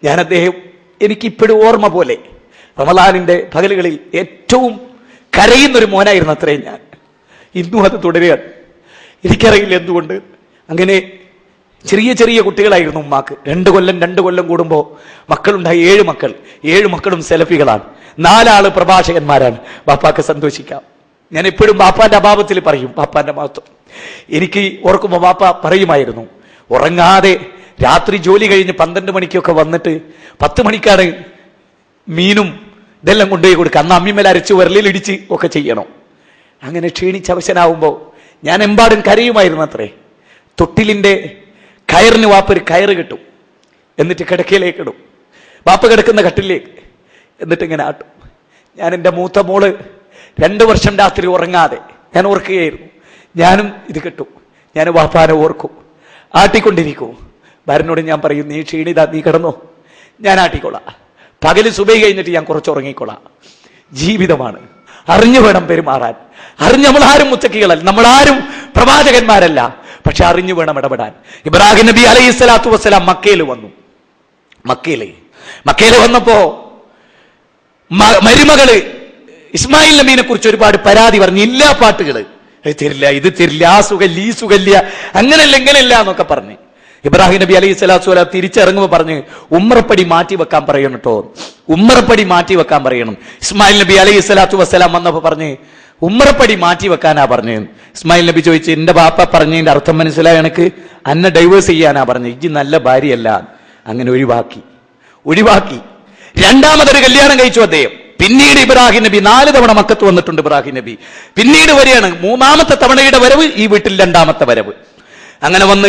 ഞാൻ അദ്ദേഹം എനിക്കിപ്പോഴും ഓർമ്മ പോലെ റമളാനിന്റെ പകലുകളിൽ ഏറ്റവും കരയുന്നൊരു മോനായിരുന്നു അത്രയും ഞാൻ. ഇന്നും അത് തുടരുകയാണ്. എനിക്കറിയില്ല എന്തുകൊണ്ട്. അങ്ങനെ ചെറിയ കുട്ടികളായിരുന്നു ഉമ്മാക്ക്. 2 കൊല്ലം കൂടുമ്പോൾ മക്കളുണ്ടായി. 7 മക്കൾ. 7 മക്കളും സെലഫികളാണ്. 4 ആള് പ്രഭാഷകന്മാരാണ്. ബാപ്പാക്ക് സന്തോഷിക്കാം. ഞാൻ എപ്പോഴും ബാപ്പാന്റെ അഭാവത്തിൽ പറയും ബാപ്പാന്റെ മഹത്വം. എനിക്ക് ഓർക്കുമ്പോൾ ബാപ്പ പറയുമായിരുന്നു, ഉറങ്ങാതെ രാത്രി ജോലി കഴിഞ്ഞ് 12 മണിക്കൊക്കെ വന്നിട്ട് 10 മണിക്കാണ് മീനും ഇതെല്ലാം കൊണ്ടുപോയി കൊടുക്കുക. അന്ന് അമ്മിമേൽ അരച്ച് വിരലിലിടിച്ച് ഒക്കെ ചെയ്യണം. അങ്ങനെ ക്ഷീണിച്ച് അവശനാവുമ്പോ ഞാൻ എമ്പാടും കരയുമായിരുന്നു അത്രേ. തൊട്ടിലിന്റെ കയറിന് വാപ്പ ഒരു കയറ് കിട്ടും, എന്നിട്ട് കിടക്കയിലേക്ക് ഇടും, വാപ്പ കിടക്കുന്ന കട്ടിലേക്ക്, എന്നിട്ട് ഇങ്ങനെ ആട്ടും. ഞാൻ എൻ്റെ മൂത്ത മോള് 2 വർഷം രാത്രി ഉറങ്ങാതെ ഞാൻ ഓർക്കുകയായിരുന്നു. ഞാനും ഇത് കിട്ടും. ഞാൻ വാപ്പാനെ ഓർക്കും, ആട്ടിക്കൊണ്ടിരിക്കും. ഭാര്യനോട് ഞാൻ പറയും, നീ ക്ഷീണിത, നീ കിടന്നോ, ഞാൻ ആട്ടിക്കൊള്ളാം. പകല് സുബഹി കഴിഞ്ഞിട്ട് ഞാൻ കുറച്ച് ഉറങ്ങിക്കൊള്ളാം. ജീവിതമാണ്, അറിഞ്ഞു വേണം പെരുമാറാൻ. നമ്മളാരും മുത്തക്കികളല്ല, നമ്മളാരും പ്രവാചകന്മാരല്ല, പക്ഷെ അറിഞ്ഞു വേണം ഇടപെടാൻ. ഇബ്രാഹിം നബി അലൈഹി സ്വലാത്തു വസ്സലാം മക്കയിൽ വന്നു. മക്കയിൽ വന്നപ്പോ മരുമകള് ഇസ്മായിൽ നബീനെ കുറിച്ച് ഒരുപാട് പരാതി പറഞ്ഞു. ഇല്ലാ പാട്ടുകള്, തരില്ല, ഇത് തരില്ല, ആ സുഖല്ല, ഈ സുഖല്ല, അങ്ങനെയല്ല ഇങ്ങനെയല്ല എന്നൊക്കെ പറഞ്ഞ് ഇബ്രാഹിം നബി അലൈഹി സ്വലാത്തു വസ്സലാം തിരിച്ചിറങ്ങുമ്പോൾ പറഞ്ഞ് ഉമ്മറപ്പടി മാറ്റി വെക്കാൻ പറയണം കേട്ടോ, ഉമ്മറപ്പടി മാറ്റി വെക്കാൻ പറയണം. ഇസ്മായിൽ നബി അലൈഹി സ്വലാത്തു വസ്സലാം വന്നപ്പോ പറഞ്ഞ് ഉമ്മറപ്പടി മാറ്റി വെക്കാനാ പറഞ്ഞു. ഇസ്മായിൽ നബി ചോദിച്ചു, എന്റെ ബാപ്പ പറഞ്ഞതിന്റെ അർത്ഥം മനസ്സിലായ എനിക്ക്? അന്നെ ഡൈവേഴ്സ് ചെയ്യാനാ പറഞ്ഞു, ഇജ്ജ് നല്ല ഭാര്യയല്ല. അങ്ങനെ ഒഴിവാക്കി. 2ാമതൊരു കല്യാണം കഴിച്ചു അദ്ദേഹം. പിന്നീട് ഇബ്രാഹിം നബി 4 തവണ മക്കത്ത് വന്നിട്ടുണ്ട്. ഇബ്രാഹിം നബി പിന്നീട് വരികയാണ്. 3ാമത്തെ തവണയുടെ വരവ്, ഈ വീട്ടിൽ 2ാമത്തെ വരവ്. അങ്ങനെ വന്ന്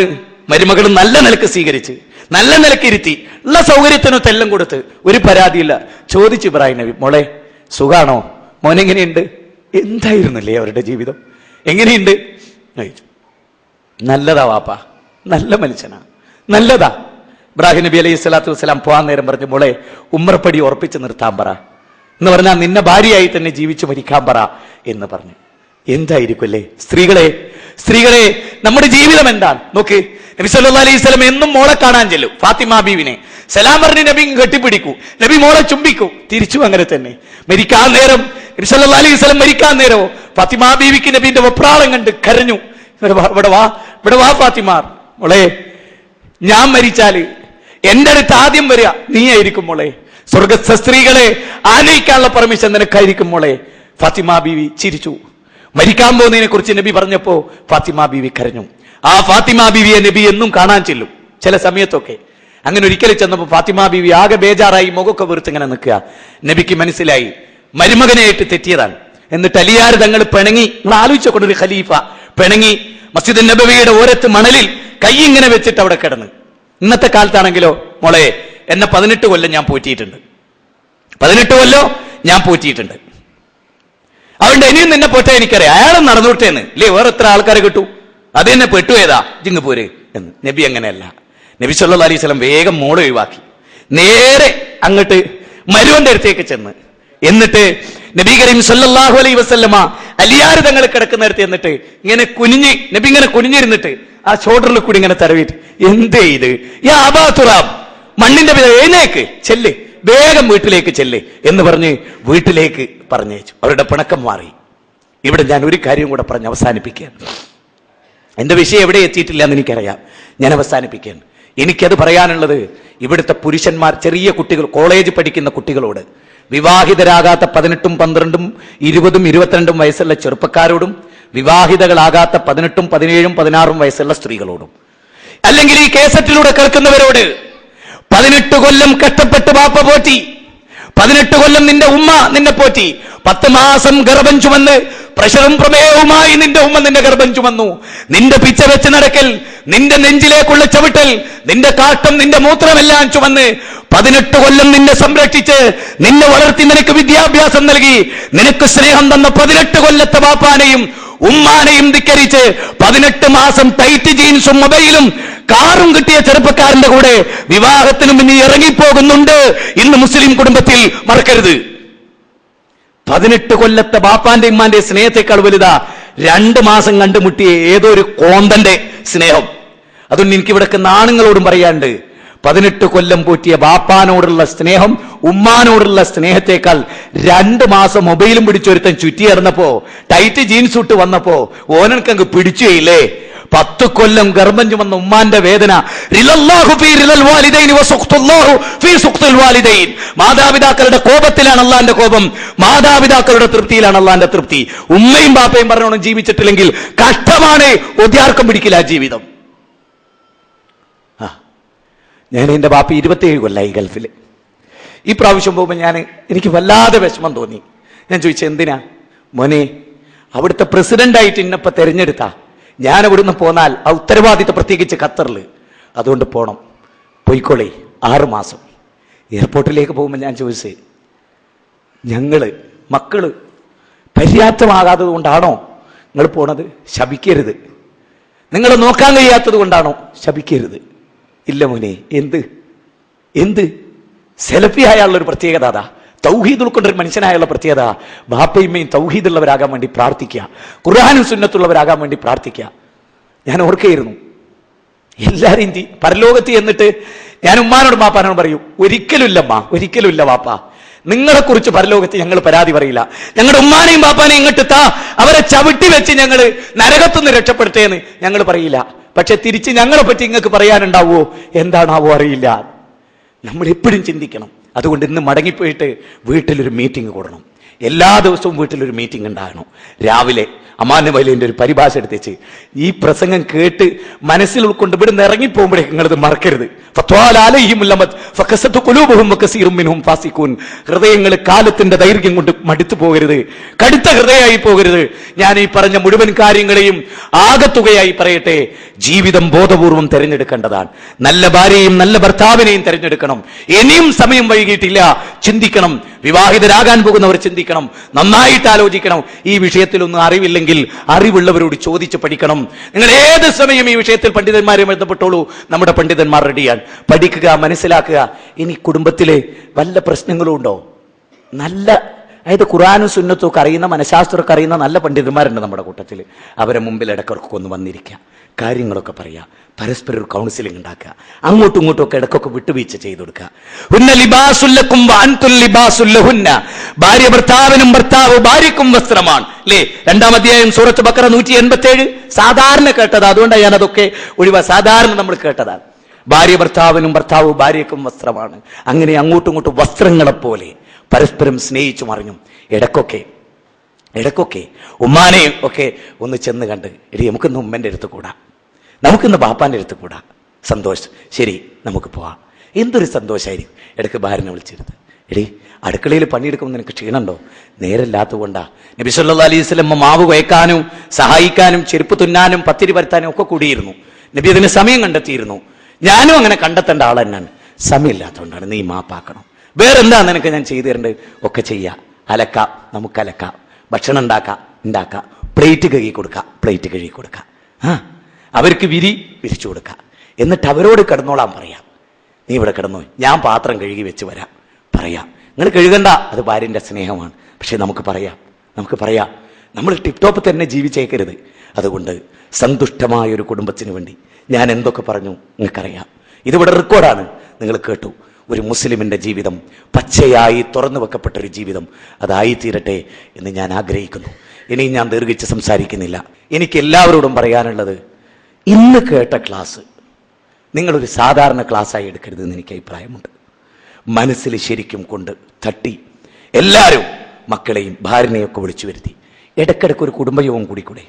മരുമകൾ നല്ല നിലക്ക് സ്വീകരിച്ച്, നല്ല നിലക്ക് ഇരുത്തി, ഉള്ള സൗകര്യത്തിനൊക്കെ എല്ലാം കൊടുത്ത്, ഒരു പരാതിയില്ല. ചോദിച്ചു ഇബ്രാഹിം നബി, മോളെ സുഖാണോ, മോനെങ്ങനെയുണ്ട്, എന്തായിരുന്നില്ലേ അവരുടെ ജീവിതം, എങ്ങനെയുണ്ട്? നല്ലതാ വാപ്പ, നല്ല മനുഷ്യനാ, നല്ലതാ. ഇബ്രാഹിം നബി അലൈഹി സ്വലാത്തു വസ്സലാം പോകാൻ നേരം പറഞ്ഞു, മോളെ ഉമ്മറപ്പടി ഉറപ്പിച്ച് നിർത്താൻ പറ എന്ന് പറഞ്ഞാൽ നിന്നെ ഭാര്യയായി തന്നെ ജീവിച്ചു മരിക്കാൻ പറ എന്ന് പറഞ്ഞു. എന്തായിരിക്കും അല്ലേ സ്ത്രീകളെ നമ്മുടെ ജീവിതം എന്താണ് നോക്ക്. നബി സല്ലല്ലാഹു അലൈഹി വസല്ലം എന്നും മോളെ കാണാൻ ചെല്ലും. ഫാത്തിമ ബീവിനെ സലാം പറഞ്ഞ് നബി കെട്ടിപ്പിടിക്കൂ, നബി മോളെ ചുംബിക്കൂ. തിരിച്ചു അങ്ങനെ തന്നെ. മരിക്കാൻ നേരം നബി സല്ലല്ലാഹു അലൈഹി വസല്ലം മരിക്കാൻ നേരമോ ഫാത്തിമ ബീവിക്ക് നബിന്റെ വെപ്രാളം കണ്ട് കരഞ്ഞു. ഇവിടെ വാ ഫാത്തിമ, മോളെ ഞാൻ മരിച്ചാല് എന്റെ അടുത്ത് ആദ്യം വരിക നീയായിരിക്കും മോളെ. സ്വർഗസ്ഥ സ്ത്രീകളെ ആനയിക്കാനുള്ള പെർമിഷൻ നിനക്കായിരിക്കും മോളെ. ഫാത്തിമ ബീവി ചിരിച്ചു. മരിക്കാൻ പോകുന്നതിനെ കുറിച്ച് നബി പറഞ്ഞപ്പോ ഫാത്തിമ ബീവി കരഞ്ഞു. ആ ഫാത്തിമ ബീവിയെ നബി എന്നും കാണാൻ ചെല്ലും ചില സമയത്തൊക്കെ. അങ്ങനെ ഒരിക്കലും ചെന്നപ്പോ ഫാത്തിമ ബീവി ആകെ ബേജാറായി, മുഖമൊക്കെ വീർത്തിങ്ങനെ നിൽക്കുക. നബിക്ക് മനസ്സിലായി മരുമകനായിട്ട് തെറ്റിയതാണ്. എന്നിട്ട് അലിയാർ തങ്ങൾ പിണങ്ങി, നിങ്ങൾ ആലോചിച്ചോണ്ട് ഒരു ഖലീഫ പിണങ്ങി മസ്ജിദ് നബവിയുടെ ഓരത്ത് മണലിൽ കൈ ഇങ്ങനെ വെച്ചിട്ട് അവിടെ കിടന്ന്. ഇന്നത്തെ കാലത്താണെങ്കിലോ, മോളെ എന്നെ 18 കൊല്ലം ഞാൻ പോറ്റിയിട്ടുണ്ട്, 18 കൊല്ലം ഞാൻ പോറ്റിയിട്ടുണ്ട്, അതുകൊണ്ട് ഇനിയും നിന്നെ പോറ്റാ എനിക്കറിയാം, അയാളും നടന്നുവിട്ടേന്ന് ഇല്ലേ, വേറെ എത്ര ആൾക്കാരെ കിട്ടു, അത് എന്നെ പെട്ടുപോയതാ, ജിങ് പോര് എന്ന്. നബി അങ്ങനെയല്ല. നബി സല്ലല്ലാഹു അലൈഹി വസല്ലം വേഗം മോളെ ഒഴിവാക്കി നേരെ അങ്ങോട്ട് മരുവന്റെ അടുത്തേക്ക് ചെന്ന് എന്നിട്ട് നബി കരീം സല്ലല്ലാഹു അലൈഹി വസല്ലമ അലിയാർ തങ്ങൾ കിടക്കുന്നിടത്ത് എന്നിട്ട് ഇങ്ങനെ കുനിഞ്ഞ് നബി ഇങ്ങനെ കുനിഞ്ഞിരുന്നിട്ട് ആ ഷോൾഡറിൽ കൂടി ഇങ്ങനെ തടവിട്ട്, എന്തേ ഇത് യാ അബാ തുറാബ്, മണ്ണിന്റെ എഴുന്നേക്ക് ചെല്ല്, വേഗം വീട്ടിലേക്ക് ചെല്ല് എന്ന് പറഞ്ഞ് വീട്ടിലേക്ക് പറഞ്ഞയച്ചു. അവരുടെ പിണക്കം മാറി. ഇവിടെ ഞാൻ ഒരു കാര്യം കൂടെ പറഞ്ഞ് അവസാനിപ്പിക്കാൻ, എന്റെ വിഷയം എവിടെ എത്തിയിട്ടില്ല എന്ന് എനിക്കറിയാം, ഞാൻ അവസാനിപ്പിക്കാൻ. എനിക്കത് പറയാനുള്ളത് ഇവിടുത്തെ പുരുഷന്മാർ, ചെറിയ കുട്ടികൾ, കോളേജ് പഠിക്കുന്ന കുട്ടികളോട്, വിവാഹിതരാകാത്ത 18, 12, 20, 22 വയസ്സുള്ള ചെറുപ്പക്കാരോടും വിവാഹിതകളാകാത്ത 18, 17, 16 വയസ്സുള്ള സ്ത്രീകളോടും, അല്ലെങ്കിൽ ഈ കേസറ്റിലൂടെ കേൾക്കുന്നവരോട്, 18 കൊല്ലം കഷ്ടപ്പെട്ട് ബാപ്പ പോറ്റി, 18 കൊല്ലം നിന്റെ ഉമ്മ നിന്നെ പോറ്റി, 10 മാസം ഗർഭം ചുമന്ന് പ്രഷറും പ്രമേയവുമായി നിന്റെ ഉമ്മ നിന്റെ ഗർഭം ചുമന്നു, നിന്റെ പിച്ച വെച്ച് നടക്കൽ, നിന്റെ നെഞ്ചിലേക്കുള്ള ചവിട്ടൽ, നിന്റെ കാട്ടം, നിന്റെ മൂത്രമെല്ലാം ചുമന്ന് 18 കൊല്ലം നിന്നെ സംരക്ഷിച്ച് നിന്നെ വളർത്തി നിനക്ക് വിദ്യാഭ്യാസം നൽകി നിനക്ക് സ്നേഹം തന്ന 18 കൊല്ലത്തെ ബാപ്പാനെയും ഉമ്മാനെയും ധിക്കരിച്ച് 18 മാസം ടൈറ്റ് ജീൻസും മൊബൈലും കാറും കിട്ടിയ ചെറുപ്പക്കാരന്റെ കൂടെ വിവാഹത്തിനും ഇനി ഇറങ്ങിപ്പോകുന്നുണ്ട് ഇന്ന് മുസ്ലിം കുടുംബത്തിൽ. മറക്കരുത്, 18 കൊല്ലത്തെ ബാപ്പാന്റെ ഉമ്മാന്റെ സ്നേഹത്തെക്കാൾ വലുതാ 2 മാസം കണ്ടുമുട്ടിയ ഏതോ ഒരു കോന്തന്റെ സ്നേഹം. അതൊന്നും എനിക്ക് ഇവിടെ ആണുങ്ങളോടും പറയാണ്ട്, 18 കൊല്ലം പോറ്റിയ ബാപ്പാനോടുള്ള സ്നേഹം, ഉമ്മാനോടുള്ള സ്നേഹത്തെക്കാൾ 2 മാസം മൊബൈലും പിടിച്ചൊരുത്തൻ ചുറ്റിയേർന്നപ്പോ, ടൈറ്റ് ജീൻസ് ഇട്ട് വന്നപ്പോ ഓനക്കങ്ങ് പിടിച്ചുകയില്ലേ? 10 കൊല്ലം ഗർഭം ചുമന്ന ഉമ്മാന്റെ വേദന. മാതാപിതാക്കളുടെ കോപത്തിലാണ് അള്ളാന്റെ കോപം, മാതാപിതാക്കളുടെ തൃപ്തിയിലാണ് അള്ളാന്റെ തൃപ്തി. ഉമ്മയും ബാപ്പയും പറഞ്ഞോണം ജീവിച്ചിട്ടില്ലെങ്കിൽ കഷ്ടമാണ്, ഒദ്യാർക്കം പിടിക്കില്ല ജീവിതം. ഞാൻ എന്റെ ബാപ്പ 27 കൊല്ലായി ഗൾഫിൽ. ഈ പ്രാവശ്യം പോകുമ്പോൾ എനിക്ക് വല്ലാതെ വിഷമം തോന്നി. ഞാൻ ചോദിച്ചു, എന്തിനാ മോനെ? അവിടുത്തെ പ്രസിഡന്റായിട്ട് ഇന്നപ്പോ തെരഞ്ഞെടുത്താ, ഞാൻ അവിടുന്ന് പോന്നാൽ ആ ഉത്തരവാദിത്വം, പ്രത്യേകിച്ച് ഖത്തറിൽ, അതുകൊണ്ട് പോണം. പോയിക്കോളേ, 6 മാസം. എയർപോർട്ടിലേക്ക് പോകുമ്പോൾ ഞാൻ ചോദിച്ചേ, മക്കള് പര്യാപ്തമാകാത്തത് കൊണ്ടാണോ നിങ്ങൾ പോണത്? ശപിക്കരുത്. നിങ്ങൾ നോക്കാൻ കഴിയാത്തത് കൊണ്ടാണോ? ശപിക്കരുത്. ഇല്ല മോനെ. എന്ത് സെലഫിയായുള്ള ഒരു പ്രത്യേകത അതാ, തൗഹീദ് ഉൾക്കൊണ്ടൊരു മനുഷ്യനായുള്ള പ്രത്യേകത. ബാപ്പയുമ്മയും തൗഹീദുള്ളവരാകാൻ വേണ്ടി പ്രാർത്ഥിക്കുക, ഖുർആനും സുന്നത്തുള്ളവരാകാൻ വേണ്ടി പ്രാർത്ഥിക്കുക. ഞാൻ ഓർക്കുകയായിരുന്നു, എല്ലാവരും പരലോകത്ത് എന്നിട്ട് ഞാൻ ഉമ്മാനോടും ബാപ്പാനോടും പറയും, ഒരിക്കലുമില്ലമ്മ, ഒരിക്കലുമില്ല ബാപ്പ, നിങ്ങളെ കുറിച്ച് പരലോകത്ത് ഞങ്ങൾ പരാതി പറയില്ല. ഞങ്ങളുടെ ഉമ്മാനെയും ബാപ്പാനെയും ഇങ്ങോട്ട് അവരെ ചവിട്ടി വെച്ച് ഞങ്ങൾ നരകത്തുനിന്ന് രക്ഷപ്പെടുത്തേന്ന് ഞങ്ങൾ പറയില്ല. പക്ഷെ തിരിച്ച് ഞങ്ങളെ പറ്റി നിങ്ങൾക്ക് പറയാനുണ്ടാവോ? എന്താണാവോ അറിയില്ല. നമ്മൾ എപ്പോഴും ചിന്തിക്കണം. അതുകൊണ്ട് ഇന്ന് മടങ്ങിപ്പോയിട്ട് വീട്ടിലൊരു മീറ്റിംഗ് കൂടണം. എല്ലാ ദിവസവും വീട്ടിലൊരു മീറ്റിംഗ് ഉണ്ടാകണം. രാവിലെ അമാൻ വൈലിന്റെ ഒരു പരിഭാഷ എടുത്തേച്ച് ഈ പ്രസംഗം കേട്ട് മനസ്സിൽ ഉൾക്കൊണ്ട് ഇവിടുന്ന് ഇറങ്ങിപ്പോകുമ്പോഴേക്കും നിങ്ങളത് മറക്കരുത്. ഹൃദയങ്ങൾ കാലത്തിന്റെ ദൈർഘ്യം കൊണ്ട് മടുത്തു പോകരുത്, കടുത്ത ഹൃദയമായി പോകരുത്. ഞാൻ ഈ പറഞ്ഞ മുഴുവൻ കാര്യങ്ങളെയും ആകത്തുകയായി പറയട്ടെ. ജീവിതം ബോധപൂർവം തെരഞ്ഞെടുക്കേണ്ടതാണ്. നല്ല ഭാര്യയും നല്ല ഭർത്താവിനെയും തെരഞ്ഞെടുക്കണം. ഇനിയും സമയം വൈകിട്ടില്ല. ചിന്തിക്കണം. വിവാഹിതരാകാൻ പോകുന്നവർ ചിന്തിക്കണം, നന്നായിട്ട് ആലോചിക്കണം. ഈ വിഷയത്തിലൊന്നും അറിവില്ലെങ്കിൽ അറിവുള്ളവരോട് ചോദിച്ച് പഠിക്കണം. നിങ്ങൾ ഏത് സമയം ഈ വിഷയത്തിൽ പണ്ഡിതന്മാരെ ബന്ധപ്പെട്ടോളൂ. നമ്മുടെ പണ്ഡിതന്മാർ റെഡിയാണ്. പഠിക്കുക, മനസ്സിലാക്കുക. ഇനി കുടുംബത്തിലെ വല്ല പ്രശ്നങ്ങളും ഉണ്ടോ? അതായത് ഖുർആനും സുന്നത്തും ഒക്കെ അറിയുന്ന, മനഃശാസ്ത്രമൊക്കെ അറിയുന്ന നല്ല പണ്ഡിതന്മാരുണ്ട് നമ്മുടെ കൂട്ടത്തിൽ. അവരെ മുമ്പിൽ ഇടയ്ക്കൊക്കെ ഒന്ന് വന്നിരിക്കുക, കാര്യങ്ങളൊക്കെ പറയുക, പരസ്പരം ഒരു കൗൺസിലിംഗ് ഉണ്ടാക്കുക, അങ്ങോട്ടും ഇങ്ങോട്ടും ഒക്കെ ഇടയ്ക്കൊക്കെ വിട്ടുവീഴ്ച ചെയ്തു കൊടുക്കുക. ഭാര്യ ഭർത്താവിനും ഭർത്താവ് ഭാര്യക്കും വസ്ത്രമാണ് അല്ലേ? 2-ാം അധ്യായം സൂറത്ത് ബഖറ 187. സാധാരണ കേട്ടതാ, അതുകൊണ്ടാണ് ഞാൻ അതൊക്കെ സാധാരണ നമ്മൾ കേട്ടതാണ്. ഭാര്യ ഭർത്താവിനും ഭർത്താവ് ഭാര്യക്കും വസ്ത്രമാണ്. അങ്ങനെ അങ്ങോട്ടും ഇങ്ങോട്ടും വസ്ത്രങ്ങളെപ്പോലെ പരസ്പരം സ്നേഹിച്ചു മറിഞ്ഞും ഇടയ്ക്കൊക്കെ ഉമ്മാനെയും ഒക്കെ ഒന്ന് ചെന്ന് കണ്ട്, എടി നമുക്കിന്ന് ഉമ്മന്റെ അടുത്ത് കൂടാ, നമുക്കിന്ന് ബാപ്പാന്റെ അടുത്ത് കൂടാ, സന്തോഷം, ശരി നമുക്ക് പോവാം. എന്തൊരു സന്തോഷമായിരിക്കും. ഇടയ്ക്ക് ഭാര്യനെ വിളിച്ചിരുത്ത്, എടി അടുക്കളയിൽ പണിയെടുക്കുമ്പോൾ നിനക്ക് ക്ഷീണമുണ്ടോ? നേരല്ലാത്തതുകൊണ്ടാ. നബി സല്ലല്ലാഹു അലൈഹി വസല്ലം മാവ് കുഴക്കാനും സഹായിക്കാനും ചെരുപ്പ് തുന്നാനും പത്തിരി പരത്താനും ഒക്കെ കൂടിയിരുന്നു. നബി അതിന് സമയം കണ്ടെത്തിയിരുന്നു. ഞാനും അങ്ങനെ കണ്ടെത്തേണ്ട ആൾ തന്നെയാണ്. സമയമില്ലാത്തതുകൊണ്ടാണ്. നീ മാപ്പാക്കണം. വേറെന്താ നിനക്ക് ഞാൻ ചെയ്തു തരേണ്ടത്? ഒക്കെ ചെയ്യാം. അലക്കാം, നമുക്ക് അലക്കാം. ഭക്ഷണം ഉണ്ടാക്കാം. പ്ലേറ്റ് കഴുകി കൊടുക്കാം. അവർക്ക് വിരിച്ചു കൊടുക്കാം. എന്നിട്ട് അവരോട് കിടന്നോളാൻ പറയാം. നീ ഇവിടെ കിടന്നോ, ഞാൻ പാത്രം കഴുകി വെച്ച് വരാം. പറ. പറയാം. നിങ്ങൾ കഴുകണ്ട, അത് ഭാര്യൻ്റെ സ്നേഹമാണ്. പക്ഷെ നമുക്ക് പറയാം നമ്മൾ ടിപ് ടോപ്പ് തന്നെ ജീവിച്ചേക്കരുത്. അതുകൊണ്ട് സന്തുഷ്ടമായ ഒരു കുടുംബത്തിന് വേണ്ടി ഞാൻ എന്തൊക്കെ പറഞ്ഞു നിങ്ങൾക്കറിയാം. ഇതിവിടെ റെക്കോർഡാണ്, നിങ്ങൾ കേട്ടു. ഒരു മുസ്ലിമിന്റെ ജീവിതം പച്ചയായി തുറന്നു വെക്കപ്പെട്ടൊരു ജീവിതം അതായിത്തീരട്ടെ എന്ന് ഞാൻ ആഗ്രഹിക്കുന്നു. ഇനി ഞാൻ ദീർഘിച്ച് സംസാരിക്കുന്നില്ല. എനിക്ക് എല്ലാവരോടും പറയാനുള്ളത്, ഇന്ന് കേട്ട ക്ലാസ് നിങ്ങളൊരു സാധാരണ ക്ലാസ്സായി എടുക്കരുതെന്ന് എനിക്ക് അഭിപ്രായമുണ്ട്. മനസ്സിൽ ശരിക്കും കൊണ്ട് തട്ടി എല്ലാവരും മക്കളെയും ഭാര്യനെയൊക്കെ വിളിച്ചു വരുത്തി ഇടയ്ക്കിടയ്ക്ക് ഒരു കുടുംബയോഗം കൂടിക്കൂടെ?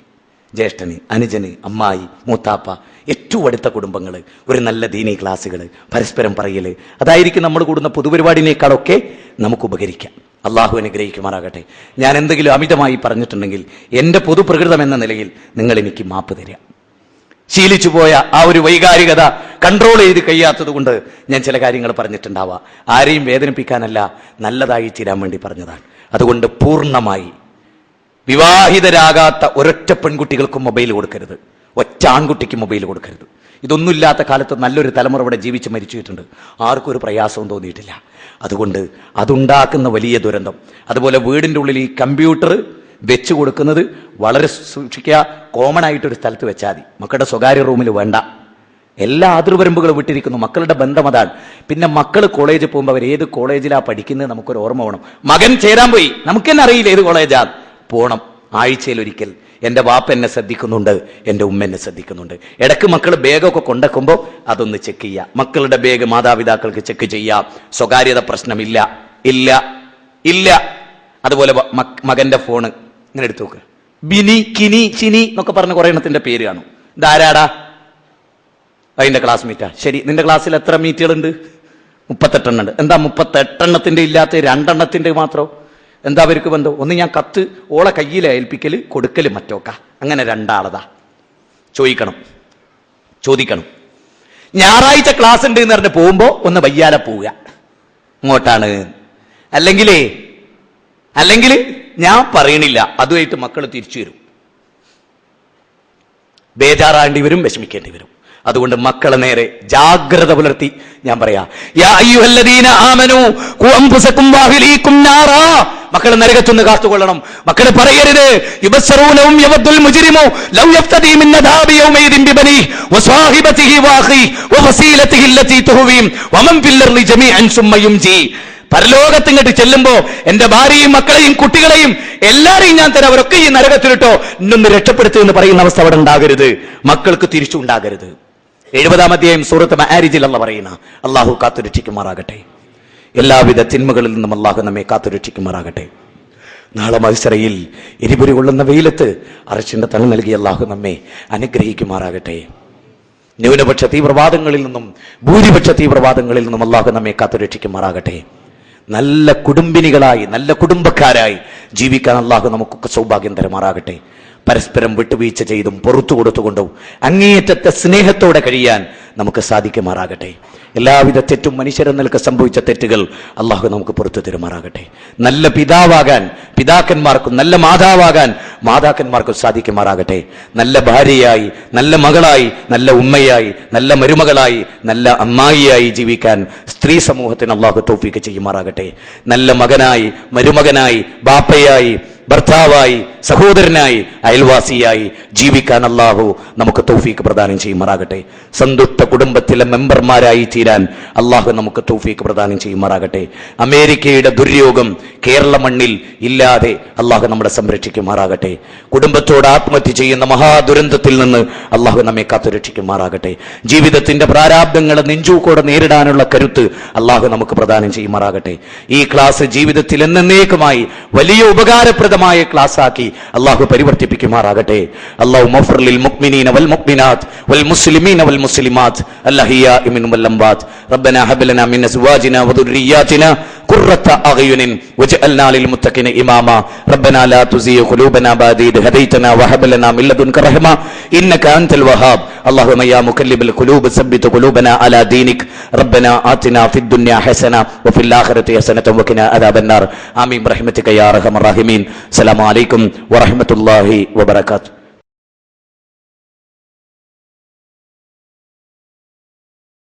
ജ്യേഷ്ഠന്, അനുജന്, അമ്മായി, മൂത്താപ്പ, ഏറ്റവും അടുത്ത കുടുംബങ്ങൾ, ഒരു നല്ല ദീനീ ക്ലാസ്സുകൾ, പരസ്പരം പറയൽ, അതായിരിക്കും നമ്മൾ കൂടുന്ന പൊതുപരിപാടിനേക്കാളൊക്കെ നമുക്ക് ഉപകരിക്കാം. അള്ളാഹു അനുഗ്രഹിക്കുമാറാകട്ടെ. ഞാൻ എന്തെങ്കിലും അമിതമായി പറഞ്ഞിട്ടുണ്ടെങ്കിൽ എൻ്റെ പൊതുപ്രകൃതം എന്ന നിലയിൽ നിങ്ങൾ എനിക്ക് മാപ്പ് തരാം. ശീലിച്ചു പോയ ആ ഒരു വൈകാരികത കൺട്രോൾ ചെയ്ത് കഴിയാത്തത് കൊണ്ട് ഞാൻ ചില കാര്യങ്ങൾ പറഞ്ഞിട്ടുണ്ടാവാം. ആരെയും വേദനിപ്പിക്കാനല്ല, നല്ലതായി തീരാൻ വേണ്ടി പറഞ്ഞതാണ്. അതുകൊണ്ട് പൂർണ്ണമായി വിവാഹിതരാകാത്ത ഒരൊറ്റ പെൺകുട്ടികൾക്കും മൊബൈൽ കൊടുക്കരുത്, ഒറ്റ ആൺകുട്ടിക്ക് മൊബൈൽ കൊടുക്കരുത്. ഇതൊന്നുമില്ലാത്ത കാലത്ത് നല്ലൊരു തലമുറ ഇവിടെ ജീവിച്ച് മരിച്ചിട്ടുണ്ട്. ആർക്കും ഒരു പ്രയാസവും തോന്നിയിട്ടില്ല. അതുകൊണ്ട് അതുണ്ടാക്കുന്ന വലിയ ദുരന്തം. അതുപോലെ വീടിൻ്റെ ഉള്ളിൽ ഈ കമ്പ്യൂട്ടർ വെച്ച് കൊടുക്കുന്നത് വളരെ സൂക്ഷിക്കുക. കോമൺ ആയിട്ടൊരു സ്ഥലത്ത് വെച്ചാൽ മതി. മക്കളുടെ സ്വകാര്യ റൂമിൽ വേണ്ട. എല്ലാ അതിർവരമ്പുകളും വിട്ടിരിക്കുന്നു. മക്കളുടെ ബന്ധം അതാണ്. പിന്നെ മക്കൾ കോളേജിൽ പോകുമ്പോൾ അവർ ഏത് കോളേജിലാണ് പഠിക്കുന്നത് നമുക്കൊരു ഓർമ്മ വേണം. മകൻ ചേരാൻ പോയി, നമുക്ക് തന്നെ അറിയില്ല ഏത് കോളേജാണ്. പോണം, ആഴ്ചയിലൊരിക്കൽ. എൻ്റെ വാപ്പ എന്നെ ശ്രദ്ധിക്കുന്നുണ്ട്, എൻ്റെ ഉമ്മ എന്നെ ശ്രദ്ധിക്കുന്നുണ്ട്. ഇടയ്ക്ക് മക്കൾ ബാഗൊക്കെ കൊണ്ടുവെക്കുമ്പോൾ അതൊന്ന് ചെക്ക് ചെയ്യുക. മക്കളുടെ ബാഗ് മാതാപിതാക്കൾക്ക് ചെക്ക് ചെയ്യാം. സ്വകാര്യത പ്രശ്നമില്ല, ഇല്ല ഇല്ല. അതുപോലെ മകന്റെ ഫോണ് ഇങ്ങനെ എടുത്തു നോക്കുക. ബിനി, കിനി, ചിനി എന്നൊക്കെ പറഞ്ഞ കുറെ എണ്ണത്തിന്റെ പേര് കാണും. ഇതാരാടാ? അതിന്റെ ക്ലാസ്മേറ്റാ. ശരി, നിന്റെ ക്ലാസ്സിൽ എത്ര മീറ്റുകളുണ്ട്? 38 ഉണ്ട്. എന്താ 38 ഇല്ലാത്ത 2 എണ്ണത്തിന്റെ മാത്രം? എന്താ അവർക്ക് ബന്ധം? ഒന്ന് ഞാൻ കത്ത് ഓളെ കയ്യിൽ ഏൽപ്പിക്കല്, കൊടുക്കല് മറ്റോക്ക. അങ്ങനെ 2 ആളതാ. ചോദിക്കണം. ഞായറാഴ്ച ക്ലാസ് ഉണ്ട് എന്ന് പറഞ്ഞ് പോകുമ്പോ ഒന്ന് വയ്യാലെ പോവുക. ഇങ്ങോട്ടാണ്. അല്ലെങ്കിൽ ഞാൻ പറയണില്ല, അതുമായിട്ട് മക്കൾ തിരിച്ചു വരും. ബേജാറാണ്ടി വരും, വിഷമിക്കേണ്ടി വരും. അതുകൊണ്ട് മക്കളെ നേരെ ജാഗ്രത പുലർത്തി ഞാൻ പറയാ, യാ അയ്യുഹല്ലദീന ആമനൂ ഖു അൻഫുസകും വഅഹ്ലീകും നാറാ. മക്കളെ നരകത്തുനിന്ന് കാത്തുകൊള്ളണം. മക്കളെ പറയരുത്, യുബസ്സറൂനഹും യവദ്ദുൽ മുജ്രിമു ലൗ യഫ്തദി മിൻ അദാബി യൗമൈദിൻ ബിബനിഹി വസ്വാഹിബതിഹി വഅഖീഹി വഫസീലതിഹി അല്ലതി തുഹ്വീം വമൻ ഫിൽ അർളി ജമീഅൻ സുമ്മ യുംജി. പരലോകത്തിങ്ങോട്ട് ചെല്ലുമ്പോ എന്റെ ഭാര്യയും മക്കളെയും കുട്ടികളെയും എല്ലാരെയും ഞാൻ തരാം, അവരൊക്കെ ഈ നരകത്തിലിട്ടോ, ഇന്നൊന്ന് രക്ഷപ്പെടുത്തു എന്ന് പറയുന്ന അവസ്ഥ അവിടെ ഉണ്ടാകരുത്. മക്കൾക്ക് തിരിച്ചുണ്ടാകരുത്. 70-ാം അധ്യായം സൂറത്ത് മആരിജിൽ അല്ലാഹു പറയുന്ന, അള്ളാഹു കാത്തുരക്ഷിക്കുമാറാകട്ടെ. എല്ലാവിധ തിന്മകളിൽ നിന്നും അള്ളാഹു നമ്മെ കാത്തുരക്ഷിക്കുമാറാകട്ടെ. നാളെ മഹ്ശറയിൽ എരിപൊരി കൊള്ളുന്ന വെയിലത്ത് അർശിന്റെ തണൽ നൽകി അള്ളാഹു നമ്മെ അനുഗ്രഹിക്കുമാറാകട്ടെ. ന്യൂനപക്ഷ തീവ്രവാദങ്ങളിൽ നിന്നും ഭൂരിപക്ഷ തീവ്രവാദങ്ങളിൽ നിന്നും അള്ളാഹു നമ്മെ കാത്തുരക്ഷിക്കുമാറാകട്ടെ. നല്ല കുടുംബിനികളായി, നല്ല കുടുംബക്കാരായി ജീവിക്കാൻ അള്ളാഹു നമുക്കൊക്കെ സൗഭാഗ്യം തരുമാറാകട്ടെ. പരസ്പരം വിട്ടുവീഴ്ച ചെയ്തും പുറത്തു കൊടുത്തുകൊണ്ടും അങ്ങേയറ്റത്തെ സ്നേഹത്തോടെ കഴിയാൻ നമുക്ക് സാധിക്കുമാറാകട്ടെ. എല്ലാവിധ തെറ്റും മനുഷ്യരെന്നൽക്ക് സംഭവിച്ച തെറ്റുകൾ അള്ളാഹു നമുക്ക് പുറത്തു തരുമാറാകട്ടെ. നല്ല പിതാവാകാൻ പിതാക്കന്മാർക്കും, നല്ല മാതാവാകാൻ മാതാക്കന്മാർക്കും സാധിക്കുമാറാകട്ടെ. നല്ല ഭാര്യയായി, നല്ല മകളായി, നല്ല ഉമ്മയായി, നല്ല മരുമകളായി, നല്ല അമ്മായിയായി ജീവിക്കാൻ സ്ത്രീ സമൂഹത്തിന് അള്ളാഹു തൗഫീഖ് ചെയ്യുമാറാകട്ടെ. നല്ല മകനായി, മരുമകനായി, ബാപ്പയായി, ഭർത്താവായി, സഹോദരനായി, അയൽവാസിയായി ജീവിക്കാൻ അള്ളാഹു നമുക്ക് തൗഫീഖ് പ്രദാനം ചെയ്യുമാറാകട്ടെ. സന്തുഷ്ട കുടുംബത്തിലെ മെമ്പർമാരായി തീരാൻ അള്ളാഹു നമുക്ക് തൗഫീഖ് പ്രദാനം ചെയ്യുമാറാകട്ടെ. അമേരിക്കയുടെ ദുര്യോഗം കേരള മണ്ണിൽ ഇല്ലാതെ അള്ളാഹു നമ്മളെ സംരക്ഷിക്കുമാറാകട്ടെ. കുടുംബത്തോട് ആത്മഹത്യ ചെയ്യുന്ന മഹാദുരന്തത്തിൽ നിന്ന് അള്ളാഹു നമ്മെ കാത്തുരക്ഷിക്കുമാറാകട്ടെ. ജീവിതത്തിന്റെ പ്രാരാബ്ദങ്ങളെ നെഞ്ചൂക്കോടെ നേരിടാനുള്ള കരുത്ത് അള്ളാഹു നമുക്ക് പ്രദാനം ചെയ്യുമാറാകട്ടെ. ഈ ക്ലാസ് ജീവിതത്തിൽ എന്നേക്കുമായി വലിയ ഉപകാരപ്രദമായ ക്ലാസ് ആക്കി അള്ളാഹു പരിവർത്തിപ്പിക്കുമാറാകട്ടെ. അല്ലാഹു മഗ്ഫിർ ലിൽ മുഅ്മിനീന വൽ മുഅ്മിനാത്ത് വൽ മുസ്ലിമീന വൽ മുസ്ലിമാത്ത് അൽഹയ്യാഇ മിൻഹും വൽ അംവാത്ത്. റബ്ബനാ ഹബ് ലനാ മിൻ അസ്വാജിനാ വദുർരിയ്യാതിനാ ഖുർറത അഅ്യുനിൻ വജ്അൽനാ ലിൽ മുത്തഖീന ഇമാമാ. റബ്ബനാ ലാ തുസിഗ ഖുലൂബനാ ബഅദ ഇദ് ഹദൈതനാ വഹബ് ലനാ മിൻ ലദുൻക റഹ്മ ഇന്നക അൻതൽ വഹാബ്. اللهم يا مقلب القلوب ثبت قلوبنا على دينك. ربنا آتنا في الدنيا حسنة وفي الآخرة حسنة وقنا عذاب النار. آمين برحمتك يا أرحم الراحمين. السلام عليكم ورحمة الله وبركاته.